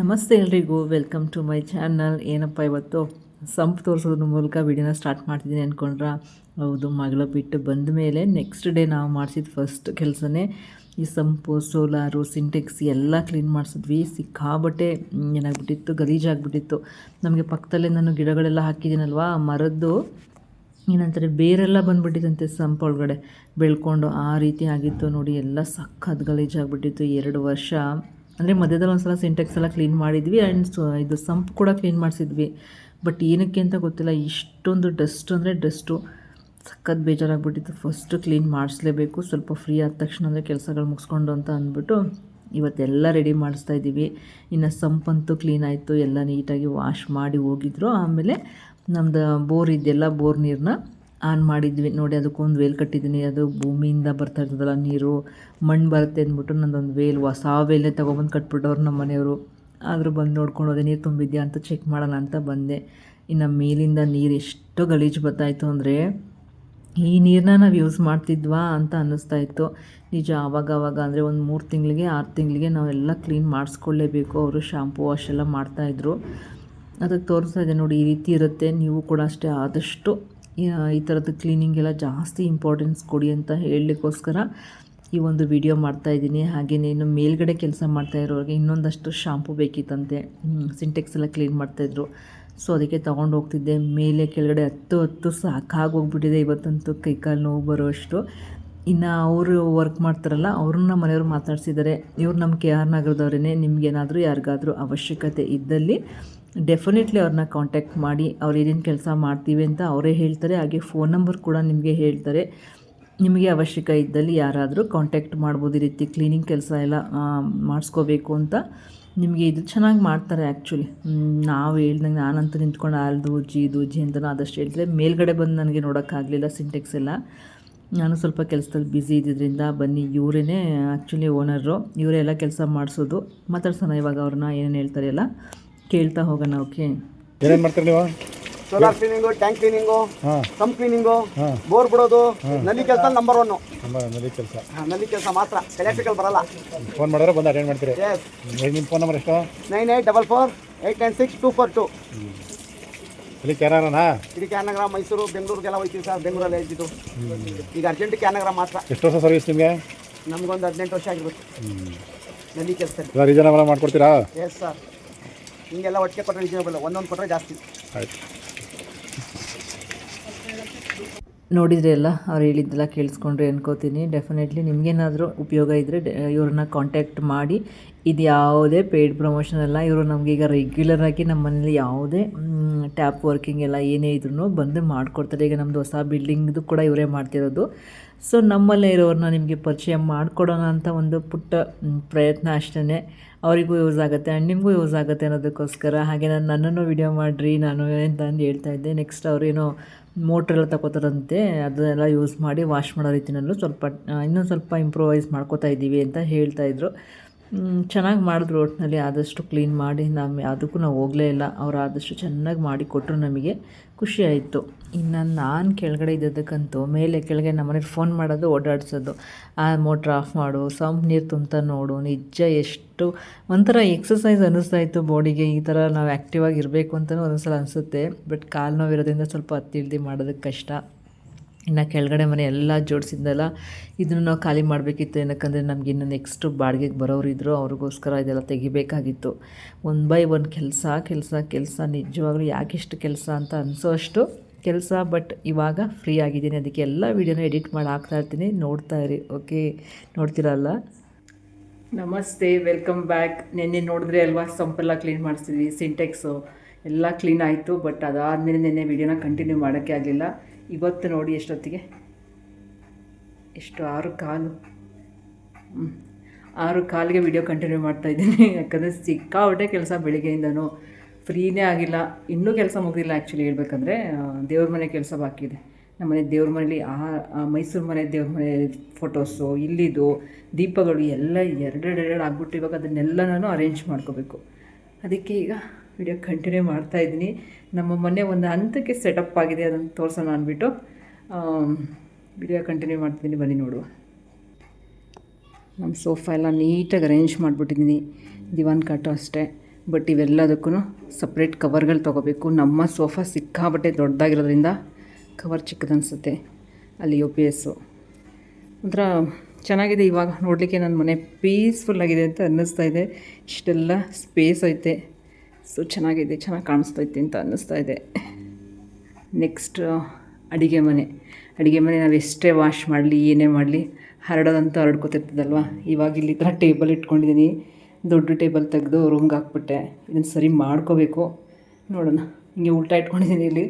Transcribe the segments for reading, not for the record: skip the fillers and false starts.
ನಮಸ್ತೆ ಎಲ್ರಿಗೂ, welcome to my channel. ಏನಪ್ಪ ಇವತ್ತು ಸಂಪ್ ತೋರಿಸೋದ್ರ ಮೂಲಕ ವಿಡಿಯೋನ ಸ್ಟಾರ್ಟ್ ಮಾಡ್ತಿದ್ದೀನಿ ಅಂದ್ಕೊಂಡ್ರೆ ಹೌದು, ಮಗಳು ಬಿಟ್ಟು ಬಂದ ಮೇಲೆ ನೆಕ್ಸ್ಟ್ ಡೇ ನಾವು ಮಾಡಿಸಿದ ಫಸ್ಟ್ ಕೆಲಸನೇ ಈ ಸಂಪು, ಸೋಲಾರು, ಸಿಂಟೆಕ್ಸ್ ಎಲ್ಲ ಕ್ಲೀನ್ ಮಾಡಿಸಿದ್ವಿ. ಸಿಕ್ಕಾಬಟ್ಟೆ ಏನಾಗ್ಬಿಟ್ಟಿತ್ತು, ಗಲೀಜಾಗ್ಬಿಟ್ಟಿತ್ತು. ನಮಗೆ ಪಕ್ಕದಲ್ಲೇ ನಾನು ಗಿಡಗಳೆಲ್ಲ ಹಾಕಿದ್ದೀನಲ್ವ, ಮರದ್ದು ಏನಂತಾರೆ ಬೇರೆಲ್ಲ ಬಂದುಬಿಟ್ಟಿತ್ತಂತೆ ಸಂಪ್ ಒಳಗಡೆ ಬೆಳ್ಕೊಂಡು. ಆ ರೀತಿ ಆಗಿತ್ತು ನೋಡಿ. ಎಲ್ಲ ಸಖತ್ ಗಲೀಜಾಗ್ಬಿಟ್ಟಿತ್ತು. 2 ವರ್ಷ ಅಂದರೆ ಮಧ್ಯದಲ್ಲಿ ಒಂದು ಸಲ ಸಿಂಟೆಕ್ಸ್ ಎಲ್ಲ ಕ್ಲೀನ್ ಮಾಡಿದ್ವಿ ಆ್ಯಂಡ್ ಇದು ಸಂಪ್ ಕೂಡ ಕ್ಲೀನ್ ಮಾಡಿಸಿದ್ವಿ. ಬಟ್ ಏನಕ್ಕೆ ಅಂತ ಗೊತ್ತಿಲ್ಲ, ಇಷ್ಟೊಂದು ಡಸ್ಟ್ ಅಂದರೆ ಡಸ್ಟು ಸಖತ್ ಬೇಜಾರಾಗ್ಬಿಟ್ಟಿತ್ತು. ಫಸ್ಟು ಕ್ಲೀನ್ ಮಾಡಿಸ್ಲೇಬೇಕು, ಸ್ವಲ್ಪ ಫ್ರೀ ಆದ ತಕ್ಷಣ ಅಂದರೆ ಕೆಲಸಗಳು ಮುಗಿಸ್ಕೊಂಡು ಅಂತ ಅಂದ್ಬಿಟ್ಟು ಇವತ್ತೆಲ್ಲ ರೆಡಿ ಮಾಡಿಸ್ತಾ ಇದ್ದೀವಿ. ಇನ್ನು ಸಂಪಂತೂ ಕ್ಲೀನ್ ಆಯಿತು, ಎಲ್ಲ ನೀಟಾಗಿ ವಾಶ್ ಮಾಡಿ ಹೋಗಿದ್ರು. ಆಮೇಲೆ ನಮ್ಮದು ಬೋರ್ ಇದೆಯಲ್ಲ, ಬೋರ್ ನೀರನ್ನ ಆನ್ ಮಾಡಿದ್ವಿ ನೋಡಿ. ಅದಕ್ಕೊಂದು ವೇಲ್ ಕಟ್ಟಿದ್ದೀನಿ. ಅದು ಭೂಮಿಯಿಂದ ಬರ್ತಾ ಇರ್ತದಲ್ಲ ನೀರು, ಮಣ್ಣು ಬರುತ್ತೆ ಅಂದ್ಬಿಟ್ಟು ನಂದೊಂದು ವೇಲ್, ಹೊಸ ವೇಲೇ ತೊಗೊಬಂದು ಕಟ್ಬಿಟ್ಟವ್ರು ನಮ್ಮ ಮನೆಯವರು. ಆದರೂ ಬಂದು ನೋಡ್ಕೊಂಡು ಹೋದೆ, ನೀರು ತುಂಬಿದ್ಯಾ ಅಂತ ಚೆಕ್ ಮಾಡೋಣ ಅಂತ ಬಂದೆ. ಇನ್ನು ಮೇಲಿಂದ ನೀರು ಎಷ್ಟು ಗಲೀಜು ಬರ್ತಾಯಿತ್ತು ಅಂದರೆ ಈ ನೀರನ್ನ ನಾವು ಯೂಸ್ ಮಾಡ್ತಿದ್ವಾ ಅಂತ ಅನ್ನಿಸ್ತಾ ಇತ್ತು. ನಿಜ, ಆವಾಗ ಅಂದರೆ ಒಂದು 3 ತಿಂಗಳಿಗೆ 6 ತಿಂಗಳಿಗೆ ನಾವೆಲ್ಲ ಕ್ಲೀನ್ ಮಾಡಿಸ್ಕೊಳ್ಳೇಬೇಕು. ಅವರು ಶಾಂಪೂ ವಾಶ್ ಎಲ್ಲ ಮಾಡ್ತಾಯಿದ್ರು. ಅದಕ್ಕೆ ತೋರಿಸ್ತಾ ಇದೆ ನೋಡಿ, ಈ ರೀತಿ ಇರುತ್ತೆ. ನೀವು ಕೂಡ ಅಷ್ಟೇ ಆದಷ್ಟು ಈ ಥರದ್ದು ಕ್ಲೀನಿಂಗೆಲ್ಲ ಜಾಸ್ತಿ ಇಂಪಾರ್ಟೆನ್ಸ್ ಕೊಡಿ ಅಂತ ಹೇಳಲಿಕ್ಕೋಸ್ಕರ ಈ ಒಂದು ವಿಡಿಯೋ ಮಾಡ್ತಾಯಿದ್ದೀನಿ. ಹಾಗೆಯೇ ಇನ್ನು ಮೇಲ್ಗಡೆ ಕೆಲಸ ಮಾಡ್ತಾಯಿರೋರಿಗೆ ಇನ್ನೊಂದಷ್ಟು ಶಾಂಪು ಬೇಕಿತ್ತಂತೆ. ಸಿಂಟೆಕ್ಸ್ ಎಲ್ಲ ಕ್ಲೀನ್ ಮಾಡ್ತಾಯಿದ್ರು. ಸೊ ಅದಕ್ಕೆ ತೊಗೊಂಡು ಹೋಗ್ತಿದ್ದೆ. ಮೇಲೆ ಕೆಳಗಡೆ ಹತ್ತು ಸಾಕಾಗೋಗ್ಬಿಟ್ಟಿದೆ ಇವತ್ತಂತೂ, ಕೈಕಾಲು ನೋವು ಬರೋಷ್ಟು. ಇನ್ನು ಅವರು ವರ್ಕ್ ಮಾಡ್ತಾರಲ್ಲ, ಅವ್ರನ್ನ ಮನೆಯವರು ಮಾತಾಡ್ಸಿದ್ದಾರೆ. ಇವ್ರು ನಮ್ಮ KR ನಗರದವರೇ. ನಿಮಗೇನಾದರೂ ಯಾರಿಗಾದರೂ ಅವಶ್ಯಕತೆ ಇದ್ದಲ್ಲಿ ಡೆಫಿನೆಟ್ಲಿ ಅವ್ರನ್ನ ಕಾಂಟ್ಯಾಕ್ಟ್ ಮಾಡಿ. ಅವ್ರು ಏನೇನು ಕೆಲಸ ಮಾಡ್ತೀವಿ ಅಂತ ಅವರೇ ಹೇಳ್ತಾರೆ. ಹಾಗೆ ಫೋನ್ ನಂಬರ್ ಕೂಡ ನಿಮಗೆ ಹೇಳ್ತಾರೆ. ನಿಮಗೆ ಅವಶ್ಯಕ ಇದ್ದಲ್ಲಿ ಯಾರಾದರೂ ಕಾಂಟ್ಯಾಕ್ಟ್ ಮಾಡ್ಬೋದು. ಈ ರೀತಿ ಕ್ಲೀನಿಂಗ್ ಕೆಲಸ ಎಲ್ಲ ಮಾಡಿಸ್ಕೋಬೇಕು ಅಂತ. ನಿಮಗೆ ಇದು ಚೆನ್ನಾಗಿ ಮಾಡ್ತಾರೆ ಆ್ಯಕ್ಚುಲಿ. ನಾವು ಹೇಳ್ದಂಗೆ ನಾನಂತೂ ನಿಂತ್ಕೊಂಡು ದೂಜಿ ಅಂತಲೂ ಆದಷ್ಟು ಹೇಳ್ತಾರೆ. ಮೇಲ್ಗಡೆ ಬಂದು ನನಗೆ ನೋಡೋಕ್ಕಾಗಲಿಲ್ಲ ಸಿಂಟೆಕ್ಸ್ ಎಲ್ಲ. ನಾನು ಸ್ವಲ್ಪ ಕೆಲಸದಲ್ಲಿ ಬ್ಯುಸಿ ಇದ್ದಿದ್ದರಿಂದ ಬನ್ನಿ, ಇವರೇ ಆ್ಯಕ್ಚುಲಿ ಓನರು, ಇವರೇ ಎಲ್ಲ ಕೆಲಸ ಮಾಡಿಸೋದು. ಮಾತಾಡ್ಸೋಣ ಇವಾಗ ಅವ್ರನ್ನ, ಏನೇನು ಹೇಳ್ತಾರೆ ಎಲ್ಲ ಕೇಳ್ತಾ ಹೋಗೋಣ. ಓಕೆ, ಏನೇನು ಮಾಡ್ತೀರಿ ನೀವು? Solar cleaning, tank cleaning, sump cleaning, bore ಬಿಡೋದು, ನಲ್ಲಿ ಕೆಲಸ ನಂಬರ್ 1. ನಲ್ಲಿ ಕೆಲಸ ಮಾತ್ರ, ಎಲೆಕ್ಟ್ರಿಕಲ್ ಬರಲ್ಲ. ಫೋನ್ ಮಾಡಿದ್ರೆ ಬಂದು ಅಟೆಂಡ್ ಮಾಡ್ತೀರಿ? ಎಸ್. ನಿಮ್ಮ ಫೋನ್ ನಂಬರ್ ಎಷ್ಟು? 9844896242. ಇಲ್ಲಿ KR-ನಾ? ಇಡೀ KR ನಗರ, ಮೈಸೂರು, ಬೆಂಗಳೂರಿಗೆಲ್ಲ ಹೋಗ್ತೀವಿ ಸರ್. ಬೆಂಗಳೂರಲ್ಲಿ ಇದ್ದಿದ್ದು. ಈಗ ಅರ್ಜೆಂಟ್ KR ನಗರ ಮಾತ್ರ. ಎಷ್ಟು ವರ್ಷ ಸರ್ವಿಸ್ ನಿಮಗೆ? ನಮಗೊಂದು 18 ವರ್ಷ ಆಗಿರ್ಬೇಕು ನಲ್ಲಿ ಕೆಲಸ. ರೀಸನಬಲ್ ಮಾಡ್ಕೊಡ್ತೀರಾ? Yes sir. ಹಿಂಗೆಲ್ಲ ಒಟ್ಟಿಗೆ ಕೊಟ್ಟರೆ ರೀಸನಬಲ್, ಒಂದೊಂದು ಕೊಟ್ಟರೆ ಜಾಸ್ತಿ. ಆಯ್ತು. ನೋಡಿದರೆ ಎಲ್ಲ ಅವ್ರು ಹೇಳಿದ್ದೆಲ್ಲ ಕೇಳಿಸ್ಕೊಂಡ್ರೆ ಅನ್ಕೋತೀನಿ. ಡೆಫಿನೆಟ್ಲಿ ನಿಮಗೇನಾದರೂ ಉಪಯೋಗ ಇದ್ದರೆ ಇವ್ರನ್ನ ಕಾಂಟ್ಯಾಕ್ಟ್ ಮಾಡಿ. ಇದು ಯಾವುದೇ ಪೇಯ್ಡ್ ಪ್ರಮೋಷನ್ ಅಲ್ಲ. ಇವರು ನಮಗೀಗ ರೆಗ್ಯುಲರಾಗಿ ನಮ್ಮ ಮನೇಲಿ ಯಾವುದೇ ಟ್ಯಾಪ್ ವರ್ಕಿಂಗ್ ಎಲ್ಲ ಏನೇ ಇದ್ರೂ ಬಂದು ಮಾಡಿಕೊಡ್ತಾರೆ. ಈಗ ನಮ್ಮದು ಹೊಸ ಬಿಲ್ಡಿಂಗ್ದು ಕೂಡ ಇವರೇ ಮಾಡ್ತಿರೋದು. ಸೊ ನಮ್ಮಲ್ಲೇ ಇರೋರನ್ನ ನಿಮಗೆ ಪರಿಚಯ ಮಾಡಿಕೊಡೋಣ ಅಂತ ಒಂದು ಪುಟ್ಟ ಪ್ರಯತ್ನ ಅಷ್ಟೇ. ಅವರಿಗೂ ಯೂಸ್ ಆಗುತ್ತೆ ಆ್ಯಂಡ್ ನಿಮಗೂ ಯೂಸ್ ಆಗುತ್ತೆ ಅನ್ನೋದಕ್ಕೋಸ್ಕರ. ಹಾಗೆ ನನ್ನನ್ನು ವಿಡಿಯೋ ಮಾಡಿರಿ ನಾನು ಅಂತಂದು ಹೇಳ್ತಾಯಿದ್ದೆ. ನೆಕ್ಸ್ಟ್ ಅವರೇನೋ ಮೋಟ್ರೆಲ್ಲ ತಗೋತಾರಂತೆ, ಅದನ್ನೆಲ್ಲ ಯೂಸ್ ಮಾಡಿ ವಾಶ್ ಮಾಡೋ ರೀತಿಯಲ್ಲೂ ಸ್ವಲ್ಪ ಇನ್ನೊಂದು ಸ್ವಲ್ಪ ಇಂಪ್ರೂವೈಸ್ ಮಾಡ್ಕೋತಾ ಇದ್ದೀವಿ ಅಂತ ಹೇಳ್ತಾಯಿದ್ರು. ಚೆನ್ನಾಗಿ ಮಾಡಿದ್ರು. ಒಟ್ಟಿನಲ್ಲಿ ಆದಷ್ಟು ಕ್ಲೀನ್ ಮಾಡಿ, ಯಾವುದಕ್ಕೂ ನಾವು ಹೋಗಲೇ ಇಲ್ಲ. ಅವ್ರು ಆದಷ್ಟು ಚೆನ್ನಾಗಿ ಮಾಡಿ ಕೊಟ್ಟರು, ನಮಗೆ ಖುಷಿ ಆಯಿತು. ಇನ್ನು ನಾನು ಕೆಳಗಡೆ ಇದ್ದದಕ್ಕಂತೂ ಮೇಲೆ ಕೆಳಗೆ ನಮ್ಮನೇಲಿ ಫೋನ್ ಮಾಡೋದು, ಓಡಾಡಿಸೋದು, ಆ ಮೋಟ್ರ್ ಆಫ್ ಮಾಡು, ಸಂಪ್ ನೀರು ತುಂಬ್ತಾ ನೋಡು. ನಿಜ ಎಷ್ಟು ಒಂಥರ ಎಕ್ಸಸೈಸ್ ಅನ್ನಿಸ್ತಾಯಿತ್ತು ಬಾಡಿಗೆ. ಈ ಥರ ನಾವು ಆ್ಯಕ್ಟಿವ್ ಆಗಿರಬೇಕು ಅಂತಲೂ ಒಂದೊಂದ್ಸಲ ಅನಿಸುತ್ತೆ. ಬಟ್ ಕಾಲು ನೋವಿರೋದ್ರಿಂದ ಸ್ವಲ್ಪ ಹತ್ತಿಳ್ದು ಮಾಡೋದಕ್ಕೆ ಕಷ್ಟ. ಇನ್ನು ಕೆಳಗಡೆ ಮನೆ ಎಲ್ಲ ಜೋಡಿಸಿದ್ದೆಲ್ಲ ಇದನ್ನು ನಾವು ಖಾಲಿ ಮಾಡಬೇಕಿತ್ತು. ಏನಕ್ಕಂದರೆ ನಮ್ಗೆ ಇನ್ನು ನೆಕ್ಸ್ಟು ಬಾಡಿಗೆಗೆ ಬರೋರು ಇದ್ದರು, ಅವ್ರಿಗೋಸ್ಕರ ಇದೆಲ್ಲ ತೆಗಿಬೇಕಾಗಿತ್ತು. 1 by 1 ಕೆಲಸ ನಿಜವಾಗ್ಲೂ ಯಾಕೆಷ್ಟು ಕೆಲಸ ಅಂತ ಅನಿಸೋ ಅಷ್ಟು ಕೆಲಸ. ಬಟ್ ಇವಾಗ ಫ್ರೀ ಆಗಿದ್ದೀನಿ, ಅದಕ್ಕೆ ಎಲ್ಲ ವೀಡಿಯೋನ ಎಡಿಟ್ ಮಾಡಿ ಹಾಕ್ತಾಯಿರ್ತೀನಿ, ನೋಡ್ತಾ ಇರಿ. ಓಕೆ, ನೋಡ್ತೀರಲ್ಲ. ನಮಸ್ತೆ, ವೆಲ್ಕಮ್ ಬ್ಯಾಕ್. ನೆನ್ನೆ ನೋಡಿದ್ರೆ ಅಲ್ವಾ ಸಂಪೆಲ್ಲ ಕ್ಲೀನ್ ಮಾಡಿಸ್ತಿದ್ವಿ, ಸಿಂಟೆಕ್ಸು ಎಲ್ಲ ಕ್ಲೀನ್ ಆಯಿತು. ಬಟ್ ಅದಾದಮೇಲೆ ನೆನ್ನೆ ವೀಡಿಯೋನ ಕಂಟಿನ್ಯೂ ಮಾಡೋಕ್ಕೆ ಆಗಲಿಲ್ಲ. ಇವತ್ತು ನೋಡಿ ಎಷ್ಟೊತ್ತಿಗೆ, ಎಷ್ಟು 6:15 ವೀಡಿಯೋ ಕಂಟಿನ್ಯೂ ಮಾಡ್ತಾಯಿದ್ದೀನಿ. ಯಾಕಂದರೆ ಸಿಕ್ಕಾಪಟ್ಟೆ ಕೆಲಸ ಬೆಳಿಗ್ಗೆಯಿಂದನೂ ಫ್ರೀನೇ ಆಗಿಲ್ಲ. ಇನ್ನೂ ಕೆಲಸ ಮುಗಿದಿಲ್ಲ ಆ್ಯಕ್ಚುಲಿ ಹೇಳ್ಬೇಕಂದ್ರೆ. ದೇವ್ರ ಮನೆ ಕೆಲಸ ಬಾಕಿ ಇದೆ. ನಮ್ಮ ಮನೆ ದೇವ್ರ ಮನೇಲಿ ಮೈಸೂರು ಮನೆ ದೇವ್ರ ಮನೆ ಫೋಟೋಸು, ಇಲ್ಲಿದು ದೀಪಗಳು ಎಲ್ಲ ಎರಡೆರಡು ಆಗ್ಬಿಟ್ಟು ಇವಾಗ ಅದನ್ನೆಲ್ಲ ನಾನು ಅರೇಂಜ್ ಮಾಡ್ಕೋಬೇಕು. ಅದಕ್ಕೆ ಈಗ ವಿಡಿಯೋ ಕಂಟಿನ್ಯೂ ಮಾಡ್ತಾಯಿದ್ದೀನಿ. ನಮ್ಮ ಮನೆ ಒಂದು ಹಂತಕ್ಕೆ ಸೆಟಪ್ ಆಗಿದೆ, ಅದನ್ನು ತೋರಿಸೋಣ ಅಂದ್ಬಿಟ್ಟು ವಿಡಿಯೋ ಕಂಟಿನ್ಯೂ ಮಾಡ್ತಿದ್ದೀನಿ. ಬನ್ನಿ ನೋಡುವ. ನಮ್ಮ ಸೋಫಾ ಎಲ್ಲ ನೀಟಾಗಿ ಅರೇಂಜ್ ಮಾಡಿಬಿಟ್ಟಿದ್ದೀನಿ. ದಿವಾನ್ ಕಾಟು ಅಷ್ಟೇ. ಬಟ್ ಇವೆಲ್ಲದಕ್ಕೂ ಸಪ್ರೇಟ್ ಕವರ್ಗಳು ತೊಗೋಬೇಕು. ನಮ್ಮ ಸೋಫಾ ಸಿಕ್ಕಾಬಟ್ಟೆ ದೊಡ್ಡದಾಗಿರೋದ್ರಿಂದ ಕವರ್ ಚಿಕ್ಕದನ್ಸುತ್ತೆ. ಅಲ್ಲಿ UPS ಒಂಥರ ಚೆನ್ನಾಗಿದೆ. ಇವಾಗ ನೋಡಲಿಕ್ಕೆ ನನ್ನ ಮನೆ ಪೀಸ್ಫುಲ್ಲಾಗಿದೆ ಅಂತ ಅನ್ನಿಸ್ತಾ ಇದೆ. ಇಷ್ಟೆಲ್ಲ ಸ್ಪೇಸ್ ಐತೆ, ಸೊ ಚೆನ್ನಾಗಿದೆ, ಚೆನ್ನಾಗಿ ಕಾಣಿಸ್ತೈತೆ ಅಂತ ಅನ್ನಿಸ್ತಾ ಇದೆ. ನೆಕ್ಸ್ಟ್ ಅಡುಗೆ ಮನೆ ನಾವು ಎಷ್ಟೇ ವಾಶ್ ಮಾಡಲಿ ಏನೇ ಮಾಡಲಿ ಹರಡೋದಂತ ಹರಡ್ಕೊತಿರ್ತದಲ್ವ. ಇವಾಗ ಇಲ್ಲಿ ಥರ ಟೇಬಲ್ ಇಟ್ಕೊಂಡಿದ್ದೀನಿ, ದೊಡ್ಡ ಟೇಬಲ್ ತೆಗೆದು ರೂಮ್ಗೆ ಹಾಕ್ಬಿಟ್ಟೆ. ಇದನ್ನು ಸರಿ ಮಾಡ್ಕೋಬೇಕು. ನೋಡೋಣ, ಹಿಂಗೆ ಉಲ್ಟಾ ಇಟ್ಕೊಂಡಿದ್ದೀನಿ. ಇಲ್ಲಿ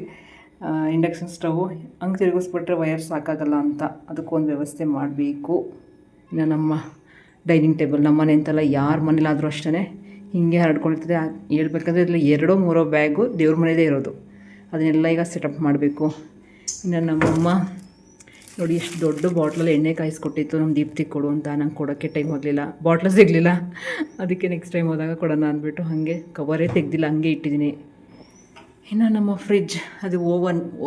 ಇಂಡಕ್ಷನ್ ಸ್ಟವ್ ಹಂಗೆ ತಿರುಗಿಸ್ಬಿಟ್ರೆ ವಯರ್ ಸಾಕಾಗಲ್ಲ ಅಂತ ಅದಕ್ಕೊಂದು ವ್ಯವಸ್ಥೆ ಮಾಡಬೇಕು. ಇನ್ನು ನಮ್ಮ ಡೈನಿಂಗ್ ಟೇಬಲ್ ನಮ್ಮ ಮನೆ ಅಂತಲ್ಲ, ಯಾರ ಮನೇಲಾದರೂ ಅಷ್ಟೇ ಹೀಗೆ ಹರಡ್ಕೊಂಡಿರ್ತದೆ. ಹೇಳ್ಬೇಕಂದ್ರೆ ಇಲ್ಲಿ 2-3 ಬ್ಯಾಗು ದೇವ್ರ ಮನೆಯದೇ ಇರೋದು, ಅದನ್ನೆಲ್ಲ ಈಗ ಸೆಟಪ್ ಮಾಡಬೇಕು. ಇನ್ನು ನಮ್ಮಮ್ಮ ನೋಡಿ ಎಷ್ಟು ದೊಡ್ಡ ಬಾಟ್ಲಲ್ಲಿ ಎಣ್ಣೆ ಕಾಯಿಸ್ಕೊಟ್ಟಿತ್ತು, ನಮ್ಮ ದೀಪ್ತಿಗೆ ಕೊಡು ಅಂತ. ನಂಗೆ ಕೊಡೋಕ್ಕೆ ಟೈಮ್ ಆಗಲಿಲ್ಲ, ಬಾಟ್ಲು ಸಿಗಲಿಲ್ಲ. ಅದಕ್ಕೆ ನೆಕ್ಸ್ಟ್ ಟೈಮ್ ಹೋದಾಗ ಕೊಡೋಣ ಅಂದ್ಬಿಟ್ಟು ಹಾಗೆ ಕವರೇ ತೆಗೆದಿಲ್ಲ, ಹಂಗೆ ಇಟ್ಟಿದ್ದೀನಿ. ಇನ್ನು ನಮ್ಮ ಫ್ರಿಜ್, ಅದು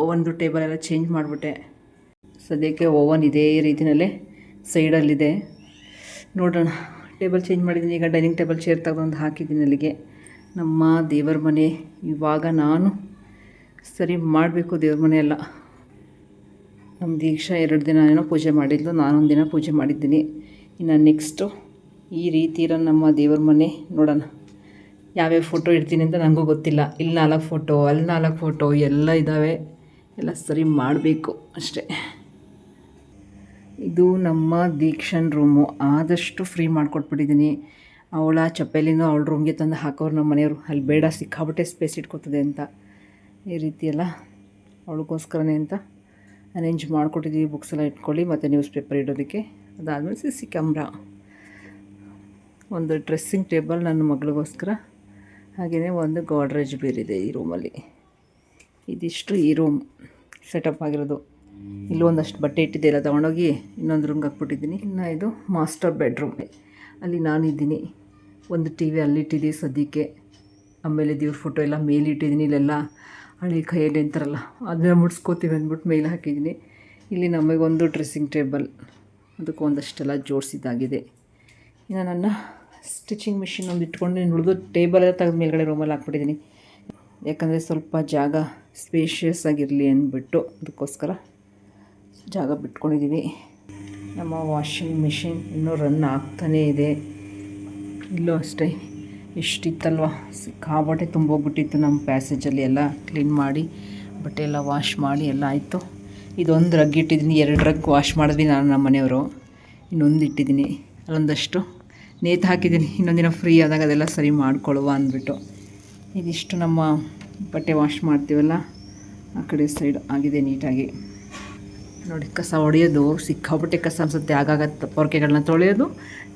ಓವನ್ದು ಟೇಬಲ್ ಎಲ್ಲ ಚೇಂಜ್ ಮಾಡಿಬಿಟ್ಟೆ. ಸದ್ಯಕ್ಕೆ ಓವನ್ ಇದೇ ರೀತಿಯಲ್ಲೇ ಸೈಡಲ್ಲಿದೆ. ನೋಡೋಣ, ಟೇಬಲ್ ಚೇಂಜ್ ಮಾಡಿದ್ದೀನಿ. ಈಗ ಡೈನಿಂಗ್ ಟೇಬಲ್ ಚೇರ್ ತೆಗೆದೊಂದು ಹಾಕಿದ್ದೀನಿ ಅಲ್ಲಿಗೆ. ನಮ್ಮ ದೇವರ ಮನೆ ಇವಾಗ ನಾನು ಸರಿ ಮಾಡಬೇಕು. ದೇವ್ರ ಮನೆ ಎಲ್ಲ ನಮ್ಮ ದೀಕ್ಷಾ 2 ದಿನ ಏನೋ ಪೂಜೆ ಮಾಡಿದ್ಲು, ನಾನೊಂದು ದಿನ ಪೂಜೆ ಮಾಡಿದ್ದೀನಿ. ಇನ್ನು ನೆಕ್ಸ್ಟು ಈ ರೀತಿ ಇರೋ ನಮ್ಮ ದೇವ್ರ ಮನೆ ನೋಡೋಣ. ಯಾವ್ಯಾವ ಫೋಟೋ ಇಡ್ತೀನಿ ಅಂತ ನನಗೂ ಗೊತ್ತಿಲ್ಲ. ಇಲ್ಲಿ 4 ಫೋಟೋ, ಅಲ್ಲಿ 4 ಫೋಟೋ ಎಲ್ಲ ಇದ್ದಾವೆ. ಎಲ್ಲ ಸರಿ ಮಾಡಬೇಕು ಅಷ್ಟೇ. ಇದು ನಮ್ಮ ದೀಕ್ಷನ್ ರೂಮು. ಆದಷ್ಟು ಫ್ರೀ ಮಾಡಿಕೊಟ್ಬಿಟ್ಟಿದ್ದೀನಿ. ಅವಳ ಚಪ್ಪಲಿನೂ ಅವಳ ರೂಮ್ಗೆ ತಂದು ಹಾಕೋರು ನಮ್ಮ ಮನೆಯವರು. ಅಲ್ಲಿ ಬೇಡ, ಸಿಕ್ಕಾಬಿಟ್ಟೆ ಸ್ಪೇಸ್ ಇಟ್ಕೋತದೆ ಅಂತ ಈ ರೀತಿಯೆಲ್ಲ ಅವಳಿಗೋಸ್ಕರನೇ ಅಂತ ಅರೇಂಜ್ ಮಾಡಿಕೊಟ್ಟಿದ್ದೀವಿ. ಬುಕ್ಸ್ ಎಲ್ಲ ಇಟ್ಕೊಳ್ಳಿ ಮತ್ತು ನ್ಯೂಸ್ ಪೇಪರ್ ಇಡೋದಕ್ಕೆ. ಅದಾದಮೇಲೆ CC ಕ್ಯಾಮ್ರಾ, ಒಂದು ಡ್ರೆಸ್ಸಿಂಗ್ ಟೇಬಲ್ ನನ್ನ ಮಗಳಿಗೋಸ್ಕರ, ಹಾಗೆಯೇ ಒಂದು ಗೋಡ್ರೇಜ್ ಬೇರಿದೆ ಈ ರೂಮಲ್ಲಿ. ಇದಿಷ್ಟು ಈ ರೂಮ್ ಸೆಟಪ್ ಆಗಿರೋದು. ಇಲ್ಲೂ ಒಂದಷ್ಟು ಬಟ್ಟೆ ಇಟ್ಟಿದ್ದೆ, ಎಲ್ಲ ತೊಗೊಂಡೋಗಿ ಇನ್ನೊಂದು ರೂಮ್ಗೆ ಹಾಕ್ಬಿಟ್ಟಿದ್ದೀನಿ. ಇನ್ನು ಇದು ಮಾಸ್ಟರ್ ಬೆಡ್ರೂಮ್, ಅಲ್ಲಿ ನಾನಿದ್ದೀನಿ. ಒಂದು TV ಅಲ್ಲಿಟ್ಟಿದ್ದೀವಿ ಸದ್ಯಕ್ಕೆ. ಆಮೇಲೆ ದೇವ್ರ ಫೋಟೋ ಎಲ್ಲ ಮೇಲೆ ಇಟ್ಟಿದ್ದೀನಿ. ಇಲ್ಲೆಲ್ಲ ಹಳೆ ಕೈಯಲ್ಲಿ ಅಂತಾರಲ್ಲ, ಅದನ್ನ ಮುಡ್ಸ್ಕೋತೀವಿ ಅಂದ್ಬಿಟ್ಟು ಮೇಲೆ ಹಾಕಿದ್ದೀನಿ. ಇಲ್ಲಿ ನಮಗೊಂದು ಡ್ರೆಸ್ಸಿಂಗ್ ಟೇಬಲ್, ಅದಕ್ಕೆ ಒಂದಷ್ಟೆಲ್ಲ ಜೋಡಿಸಿದ್ದಾಗಿದೆ. ಇನ್ನು ನನ್ನ ಸ್ಟಿಚಿಂಗ್ ಮಿಷಿನ್ ಒಂದು ಇಟ್ಕೊಂಡು ಉಳಿದು ಟೇಬಲೆಲ್ಲ ತೆಗೆದು ಮೇಲ್ಗಡೆ ರೂಮಲ್ಲಿ ಹಾಕ್ಬಿಟ್ಟಿದ್ದೀನಿ. ಯಾಕಂದರೆ ಸ್ವಲ್ಪ ಜಾಗ ಸ್ಪೇಷಿಯಸ್ ಆಗಿರಲಿ ಅಂದ್ಬಿಟ್ಟು ಅದಕ್ಕೋಸ್ಕರ ಜಾಗ ಬಿಟ್ಕೊಂಡಿದ್ದೀವಿ. ನಮ್ಮ ವಾಷಿಂಗ್ ಮಿಷಿನ್ ಇನ್ನೂ ರನ್ ಆಗ್ತಾನೇ ಇದೆ. ಇಲ್ಲೂ ಅಷ್ಟೇ ಇಷ್ಟಿತ್ತಲ್ವ, ಸಿಕ್ಕಾಬಟ್ಟೆ ತುಂಬೋಗ್ಬಿಟ್ಟಿತ್ತು. ನಮ್ಮ ಪ್ಯಾಸೇಜಲ್ಲಿ ಎಲ್ಲ ಕ್ಲೀನ್ ಮಾಡಿ ಬಟ್ಟೆ ಎಲ್ಲ ವಾಶ್ ಮಾಡಿ ಎಲ್ಲ ಆಯಿತು. ಇದೊಂದು ರಗ್ ಇಟ್ಟಿದ್ದೀನಿ, 2 ರಗ್ ವಾಶ್ ಮಾಡಿದ್ವಿ ನಾನು ನಮ್ಮ ಮನೆಯವರು. ಇನ್ನೊಂದು ಇಟ್ಟಿದ್ದೀನಿ, ಅಲ್ಲೊಂದಷ್ಟು ನೇತು ಹಾಕಿದ್ದೀನಿ. ಇನ್ನೊಂದಿನ ಫ್ರೀ ಆದಾಗ ಅದೆಲ್ಲ ಸರಿ ಮಾಡ್ಕೊಳ್ಳುವ ಅಂದ್ಬಿಟ್ಟು. ಇದಿಷ್ಟು ನಮ್ಮ ಬಟ್ಟೆ ವಾಶ್ ಮಾಡ್ತೀವಲ್ಲ ಆ ಕಡೆ ಸೈಡ್ ಆಗಿದೆ ನೀಟಾಗಿ. ನೋಡಿ, ಕಸ ಹೊಡೆಯೋದು ಸಿಕ್ಕಾಪಟ್ಟೆ ಕಸ ಅನಿಸುತ್ತೆ. ಆಗಾಗ ಪೊರ್ಕೆಗಳನ್ನ ತೊಳೆಯೋದು,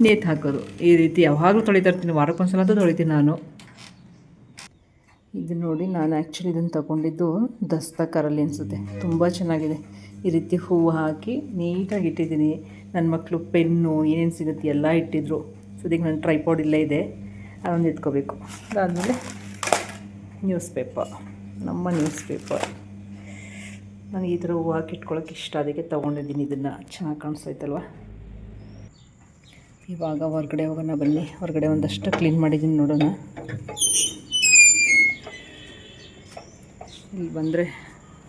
ನೇತು ಹಾಕೋದು, ಈ ರೀತಿ ಯಾವಾಗಲೂ ತೊಳಿತಾ ಇರ್ತೀನಿ. ವಾರಕ್ಕೊಂದ್ಸಲ ಅಂತೂ ತೊಳಿತೀನಿ ನಾನು. ಇದು ನೋಡಿ, ನಾನು ಆ್ಯಕ್ಚುಲಿ ಇದನ್ನು ತಗೊಂಡಿದ್ದು ದಸ್ತಕರಲ್ಲಿ ಅನಿಸುತ್ತೆ. ತುಂಬ ಚೆನ್ನಾಗಿದೆ. ಈ ರೀತಿ ಹೂವು ಹಾಕಿ ನೀಟಾಗಿ ಇಟ್ಟಿದ್ದೀನಿ. ನನ್ನ ಮಕ್ಕಳು ಪೆನ್ನು ಏನೇನು ಸಿಗುತ್ತೆ ಎಲ್ಲ ಇಟ್ಟಿದ್ರು. ಸದ್ಯಕ್ಕೆ ನನ್ನ ಟ್ರೈಪಾಡ್ ಇಲ್ಲೇ ಇದೆ, ಅದೊಂದು ಎತ್ಕೋಬೇಕು. ಅದಾದಮೇಲೆ ನ್ಯೂಸ್ ಪೇಪರ್, ನಮ್ಮ ನ್ಯೂಸ್ ಪೇಪರ್. ನನಗೆ ಈ ಥರ ಹೂವು ಹಾಕಿ ಇಟ್ಕೊಳ್ಳೋಕೆ ಇಷ್ಟ, ಅದಕ್ಕೆ ತೊಗೊಂಡಿದ್ದೀನಿ. ಇದನ್ನು ಚೆನ್ನಾಗಿ ಕಾಣಿಸ್ತೈತಲ್ವ. ಇವಾಗ ಹೊರಗಡೆ ಹೋಗೋಣ ಬನ್ನಿ. ಹೊರಗಡೆ ಒಂದಷ್ಟು ಕ್ಲೀನ್ ಮಾಡಿದ್ದೀನಿ, ನೋಡೋಣ. ಇಲ್ಲಿ ಬಂದರೆ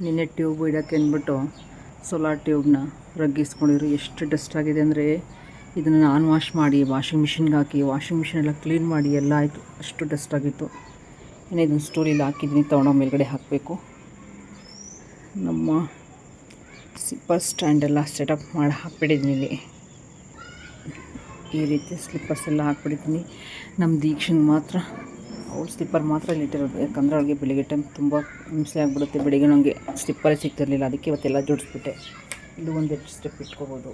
ನಿನ್ನೆ ಟ್ಯೂಬ್ ಇಡೋಕ್ಕೆ ಅಂದ್ಬಿಟ್ಟು ಸೋಲಾರ್ ಟ್ಯೂಬ್ನ ರಗ್ಗಿಸ್ಕೊಂಡಿದ್ರು. ಎಷ್ಟು ಡಸ್ಟ್ ಆಗಿದೆ ಅಂದರೆ ಇದನ್ನು ನಾನು ವಾಶ್ ಮಾಡಿ ವಾಷಿಂಗ್ ಮಿಷಿನ್ಗೆ ಹಾಕಿ ವಾಷಿಂಗ್ ಮಿಷಿನ್ ಎಲ್ಲ ಕ್ಲೀನ್ ಮಾಡಿ ಎಲ್ಲ ಆಯಿತು. ಅಷ್ಟು ಡಸ್ಟ್ ಆಗಿತ್ತು. ಇನ್ನೂ ಇದನ್ನು ಸ್ಟೋರಿಲಿ ಹಾಕಿದ್ದೀನಿ, ತೊಗೊಂಡೋಗಿ ಮೇಲ್ಗಡೆ ಹಾಕಬೇಕು. ನಮ್ಮ ಸ್ಲಿಪ್ಪರ್ ಸ್ಟ್ಯಾಂಡೆಲ್ಲ ಸೆಟಪ್ ಮಾಡಿ ಹಾಕ್ಬಿಟ್ಟಿದ್ದೀನಿ ಇಲ್ಲಿ. ಈ ರೀತಿ ಸ್ಲಿಪ್ಪರ್ಸ್ ಎಲ್ಲ ಹಾಕ್ಬಿಟ್ಟಿದ್ದೀನಿ. ನಮ್ಮ ದೀಕ್ಷೆಗೆ ಮಾತ್ರ ಅವ್ಳು ಸ್ಲಿಪ್ಪರ್ ಮಾತ್ರ ಇಲ್ಲಿಟ್ಟಿರೋದು. ಯಾಕಂದರೆ ಅವಳಿಗೆ ಬೆಳಿಗ್ಗೆ ಟೈಮ್ ತುಂಬ ಹಿಂಸೆ ಆಗಿಬಿಡುತ್ತೆ. ಬೆಳಿಗ್ಗೆ ನನಗೆ ಸ್ಲಿಪ್ಪರೇ ಸಿಗ್ತಿರಲಿಲ್ಲ, ಅದಕ್ಕೆ ಇವತ್ತೆಲ್ಲ ಜೋಡಿಸ್ಬಿಟ್ಟೆ. ಇದು ಒಂದೆರಡು ಸ್ಟೆಪ್ ಇಟ್ಕೋಬೋದು,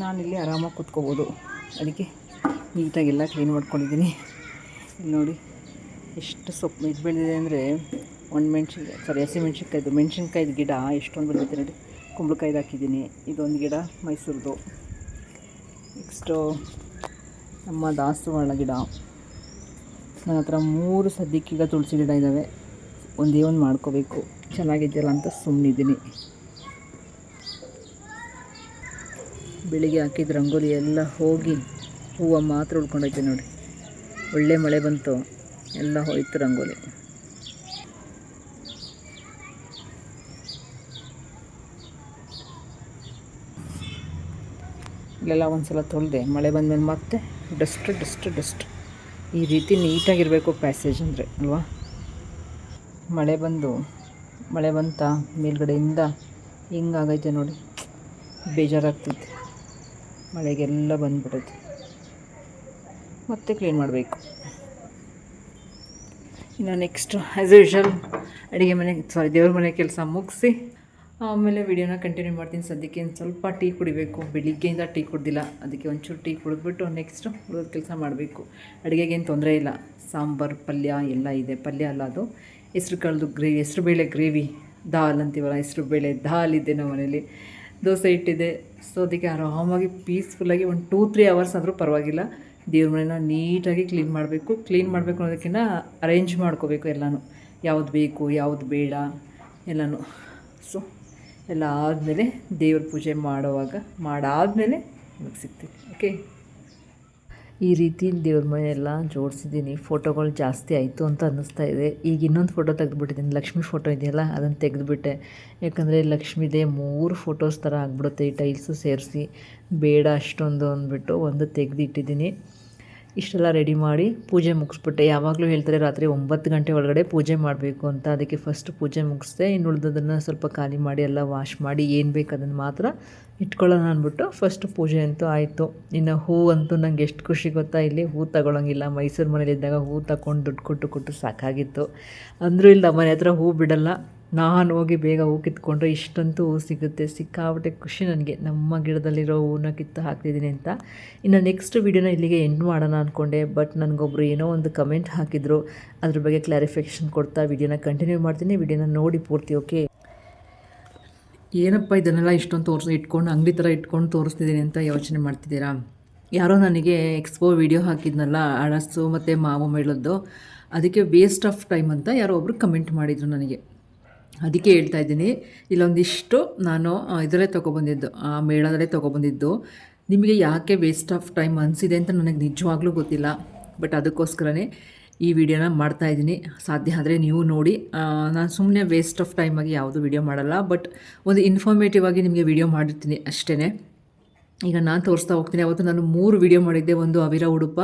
ನಾನಿಲ್ಲಿ ಆರಾಮಾಗಿ ಕೂತ್ಕೋಬೋದು. ಅದಕ್ಕೆ ನೀಟಾಗೆಲ್ಲ ಕ್ಲೀನ್ ಮಾಡ್ಕೊಂಡಿದ್ದೀನಿ. ಇಲ್ಲಿ ನೋಡಿ ಎಷ್ಟು ಸೊಪ್ಪು ಇದು ಬೆಳೆದಿದೆ ಅಂದರೆ, ಮೆಣಸಿನ್ಕಾಯ್ದು ಗಿಡ ಎಷ್ಟೊಂದು ಬೆಳೆದಿದೆ ನೋಡಿ. ಕುಂಬಳಕಾಯ್ದು ಹಾಕಿದ್ದೀನಿ. ಇದೊಂದು ಗಿಡ ಮೈಸೂರದು. ನೆಕ್ಸ್ಟು ನಮ್ಮ ದಾಸವಾಳ ಗಿಡ. ನನ್ನ ಹತ್ರ 3 ಸದ್ಯಕ್ಕೀಗ ತುಳಸಿ ಗಿಡ ಇದ್ದಾವೆ. ಒಂದೇ ಒಂದು ಮಾಡ್ಕೋಬೇಕು. ಚೆನ್ನಾಗಿದೆಯಲ್ಲ ಅಂತ ಸುಮ್ಮನಿದ್ದೀನಿ. ಬೆಳಿಗ್ಗೆ ಹಾಕಿದ ರಂಗೋಲಿ ಎಲ್ಲ ಹೋಗಿ ಹೂವು ಮಾತ್ರ ಉಳ್ಕೊಂಡೈತೆ ನೋಡಿ. ಒಳ್ಳೆ ಮಳೆ ಬಂತು, ಎಲ್ಲ ಹೋಯ್ತು ರಂಗೋಲಿ. ಇಲ್ಲೆಲ್ಲ ಒಂದು ಸಲ ತೊಳೆದೆ, ಮಳೆ ಬಂದಮೇಲೆ ಮತ್ತೆ ಡಸ್ಟ್. ಈ ರೀತಿ ನೀಟಾಗಿರಬೇಕು ಪ್ಯಾಸೇಜ್ ಅಂದರೆ ಅಲ್ವಾ. ಮಳೆ ಬಂತ ಮೇಲ್ಗಡೆಯಿಂದ ಹಿಂಗಾಗೈತೆ ನೋಡಿ, ಬೇಜಾರಾಗ್ತೈತೆ. ಮಳೆಗೆಲ್ಲ ಬಂದ್ಬಿಟ್ಟೈತೆ, ಮತ್ತೆ ಕ್ಲೀನ್ ಮಾಡಬೇಕು. ಇನ್ನು ನೆಕ್ಸ್ಟ್ ಆ್ಯಸ್ ಯೂಶ್ವಲ್ ದೇವ್ರ ಮನೆ ಕೆಲಸ ಮುಗಿಸಿ ಆಮೇಲೆ ವಿಡಿಯೋನ ಕಂಟಿನ್ಯೂ ಮಾಡ್ತೀನಿ. ಸದ್ಯಕ್ಕೆ ಒಂದು ಸ್ವಲ್ಪ ಟೀ ಕುಡಿಬೇಕು, ಬೆಳಿಗ್ಗೆಯಿಂದ ಟೀ ಕುಡ್ದಿಲ್ಲ, ಅದಕ್ಕೆ ಒಂಚೂರು ಟೀ ಕುಡಿದ್ಬಿಟ್ಟು ನೆಕ್ಸ್ಟ್ ಉಳಿದ ಕೆಲಸ ಮಾಡಬೇಕು. ಅಡುಗೆಗೇನು ತೊಂದರೆ ಇಲ್ಲ, ಸಾಂಬಾರು ಪಲ್ಯ ಎಲ್ಲ ಇದೆ. ಪಲ್ಯ ಅಲ್ಲ, ಅದು ಹೆಸ್ರು ಗ್ರೇವಿ, ಹೆಸ್ರುಬೇಳೆ ಗ್ರೇವಿ, ದಾಲ್ ಅಂತೀವಲ್ಲ, ಹೆಸ್ರುಬೇಳೆ ದಾಲ್ ಇದೆ ನಮ್ಮ ಮನೇಲಿ. ದೋಸೆ ಇಟ್ಟಿದೆ. ಸೊ ಅದಕ್ಕೆ ಆರಾಮಾಗಿ ಪೀಸ್ಫುಲ್ಲಾಗಿ ಒಂದು 2-3 ಅವರ್ಸ್ ಆದರೂ ಪರವಾಗಿಲ್ಲ ದೇವ್ರ ಮನೆನ ನೀಟಾಗಿ ಕ್ಲೀನ್ ಮಾಡಬೇಕು ಅನ್ನೋದಕ್ಕಿಂತ ಅರೇಂಜ್ ಮಾಡ್ಕೋಬೇಕು ಎಲ್ಲನೂ, ಯಾವುದು ಬೇಕು ಯಾವುದು ಬೇಡ ಎಲ್ಲನೂ. ಸೊ ಎಲ್ಲ ಆದಮೇಲೆ ದೇವ್ರ ಪೂಜೆ ಮಾಡಾದಮೇಲೆ ನಮಗೆ ಸಿಗ್ತೀವಿ. ಓಕೆ, ಈ ರೀತಿ ದೇವ್ರ ಮನೆ ಎಲ್ಲ ಜೋಡಿಸಿದ್ದೀನಿ. ಫೋಟೋಗಳು ಜಾಸ್ತಿ ಆಯಿತು ಅಂತ ಅನ್ನಿಸ್ತಾ ಇದೆ. ಈಗ ಇನ್ನೊಂದು ಫೋಟೋ ತೆಗೆದುಬಿಟ್ಟಿದ್ದೀನಿ, ಲಕ್ಷ್ಮಿ ಫೋಟೋ ಇದೆಯಲ್ಲ ಅದನ್ನು ತೆಗೆದುಬಿಟ್ಟೆ. ಯಾಕಂದರೆ ಲಕ್ಷ್ಮಿದೇ 3 ಫೋಟೋಸ್ ಥರ ಆಗಿಬಿಡುತ್ತೆ ಈ ಟೈಲ್ಸು ಸೇರಿಸಿ, ಬೇಡ ಅಷ್ಟೊಂದು ಅಂದ್ಬಿಟ್ಟು ಒಂದು ತೆಗೆದಿಟ್ಟಿದ್ದೀನಿ. ಇಷ್ಟೆಲ್ಲ ರೆಡಿ ಮಾಡಿ ಪೂಜೆ ಮುಗಿಸ್ಬಿಟ್ಟೆ. ಯಾವಾಗಲೂ ಹೇಳ್ತಾರೆ ರಾತ್ರಿ 9 ಗಂಟೆ ಒಳಗಡೆ ಪೂಜೆ ಮಾಡಬೇಕು ಅಂತ. ಅದಕ್ಕೆ ಫಸ್ಟ್ ಪೂಜೆ ಮುಗಿಸ್ದೆ, ಇನ್ನು ಉಳಿದೋದನ್ನು ಸ್ವಲ್ಪ ಖಾಲಿ ಮಾಡಿ ಎಲ್ಲ ವಾಶ್ ಮಾಡಿ ಏನು ಬೇಕು ಅದನ್ನು ಮಾತ್ರ ಇಟ್ಕೊಳ್ಳೋಣ ಅಂದ್ಬಿಟ್ಟು ಫಸ್ಟ್ ಪೂಜೆ ಅಂತೂ ಆಯಿತು. ಇನ್ನು ಹೂ ಅಂತೂ ನಂಗೆ ಎಷ್ಟು ಖುಷಿ ಗೊತ್ತಾ, ಇಲ್ಲಿ ಹೂ ತಗೊಳ್ಳೋಂಗಿಲ್ಲ. ಮೈಸೂರು ಮನೇಲಿದ್ದಾಗ ಹೂ ತಗೊಂಡು ದುಡ್ಡು ಕೊಟ್ಟು ಸಾಕಾಗಿತ್ತು. ಅಂದರೂ ಇಲ್ಲ, ಮನೆ ಹತ್ರ ಹೂ ಬಿಡಲ್ಲ. ನಾನು ಹೋಗಿ ಬೇಗ ಹೂ ಕಿತ್ಕೊಂಡ್ರೆ ಇಷ್ಟಂತೂ ಹೂ ಸಿಗುತ್ತೆ. ಸಿಕ್ಕಾಬಿಟ್ಟೆ ಖುಷಿ ನನಗೆ, ನಮ್ಮ ಗಿಡದಲ್ಲಿರೋ ಹೂವನ್ನ ಕಿತ್ತು ಹಾಕ್ತಿದ್ದೀನಿ ಅಂತ. ಇನ್ನು ನೆಕ್ಸ್ಟ್ ವೀಡಿಯೋನ ಇಲ್ಲಿಗೆ ಎಂಡ್ ಮಾಡೋಣ ಅಂದ್ಕೊಂಡೆ, ಬಟ್ ನನಗೊಬ್ಬರು ಏನೋ ಒಂದು ಕಮೆಂಟ್ ಹಾಕಿದ್ರು, ಅದ್ರ ಬಗ್ಗೆ ಕ್ಲಾರಿಫಿಕೇಷನ್ ಕೊಡ್ತಾ ವೀಡಿಯೋನ ಕಂಟಿನ್ಯೂ ಮಾಡ್ತೀನಿ. ವೀಡಿಯೋನ ನೋಡಿ ಪೂರ್ತಿ. ಓಕೆ, ಏನಪ್ಪ ಇದನ್ನೆಲ್ಲ ಇಷ್ಟೊಂದು ಇಟ್ಕೊಂಡು ಅಂಗಡಿ ಥರ ಇಟ್ಕೊಂಡು ತೋರಿಸ್ತಿದ್ದೀನಿ ಅಂತ ಯೋಚನೆ ಮಾಡ್ತಿದ್ದೀರಾ? ಯಾರೋ ನನಗೆ ಎಕ್ಸ್ಪೋ ವೀಡಿಯೋ ಹಾಕಿದ್ನಲ್ಲ ಅಳಸು ಮತ್ತು ಮಾವು ಮೇಳದ್ದು, ಅದಕ್ಕೆ ವೇಸ್ಟ್ ಆಫ್ ಟೈಮ್ ಅಂತ ಯಾರೋ ಒಬ್ಬರು ಕಮೆಂಟ್ ಮಾಡಿದರು ನನಗೆ. ಅದಕ್ಕೆ ಹೇಳ್ತಾ ಇದ್ದೀನಿ, ಇಲ್ಲೊಂದಿಷ್ಟು ನಾನು ಇದರಲ್ಲೇ ತೊಗೊಬಂದಿದ್ದು, ಆ ಮೇಳದಲ್ಲೇ ತೊಗೊಬಂದಿದ್ದು. ನಿಮಗೆ ಯಾಕೆ ವೇಸ್ಟ್ ಆಫ್ ಟೈಮ್ ಅನಿಸಿದೆ ಅಂತ ನನಗೆ ನಿಜವಾಗ್ಲೂ ಗೊತ್ತಿಲ್ಲ, ಬಟ್ ಅದಕ್ಕೋಸ್ಕರನೇ ಈ ವಿಡಿಯೋನ ಮಾಡ್ತಾಯಿದ್ದೀನಿ. ಸಾಧ್ಯ ಆದರೆ ನೀವು ನೋಡಿ. ನಾನು ಸುಮ್ಮನೆ ವೇಸ್ಟ್ ಆಫ್ ಟೈಮಾಗಿ ಯಾವುದು ವಿಡಿಯೋ ಮಾಡಲ್ಲ, ಬಟ್ ಒಂದು ಇನ್ಫಾರ್ಮೇಟಿವ್ ಆಗಿ ನಿಮಗೆ ವಿಡಿಯೋ ಮಾಡಿರ್ತೀನಿ ಅಷ್ಟೇ. ಈಗ ನಾನು ತೋರಿಸ್ತಾ ಹೋಗ್ತೀನಿ. ಅವತ್ತು ನಾನು 3 ವಿಡಿಯೋ ಮಾಡಿದ್ದೆ. ಒಂದು ಅವಿರ ಉಡುಪ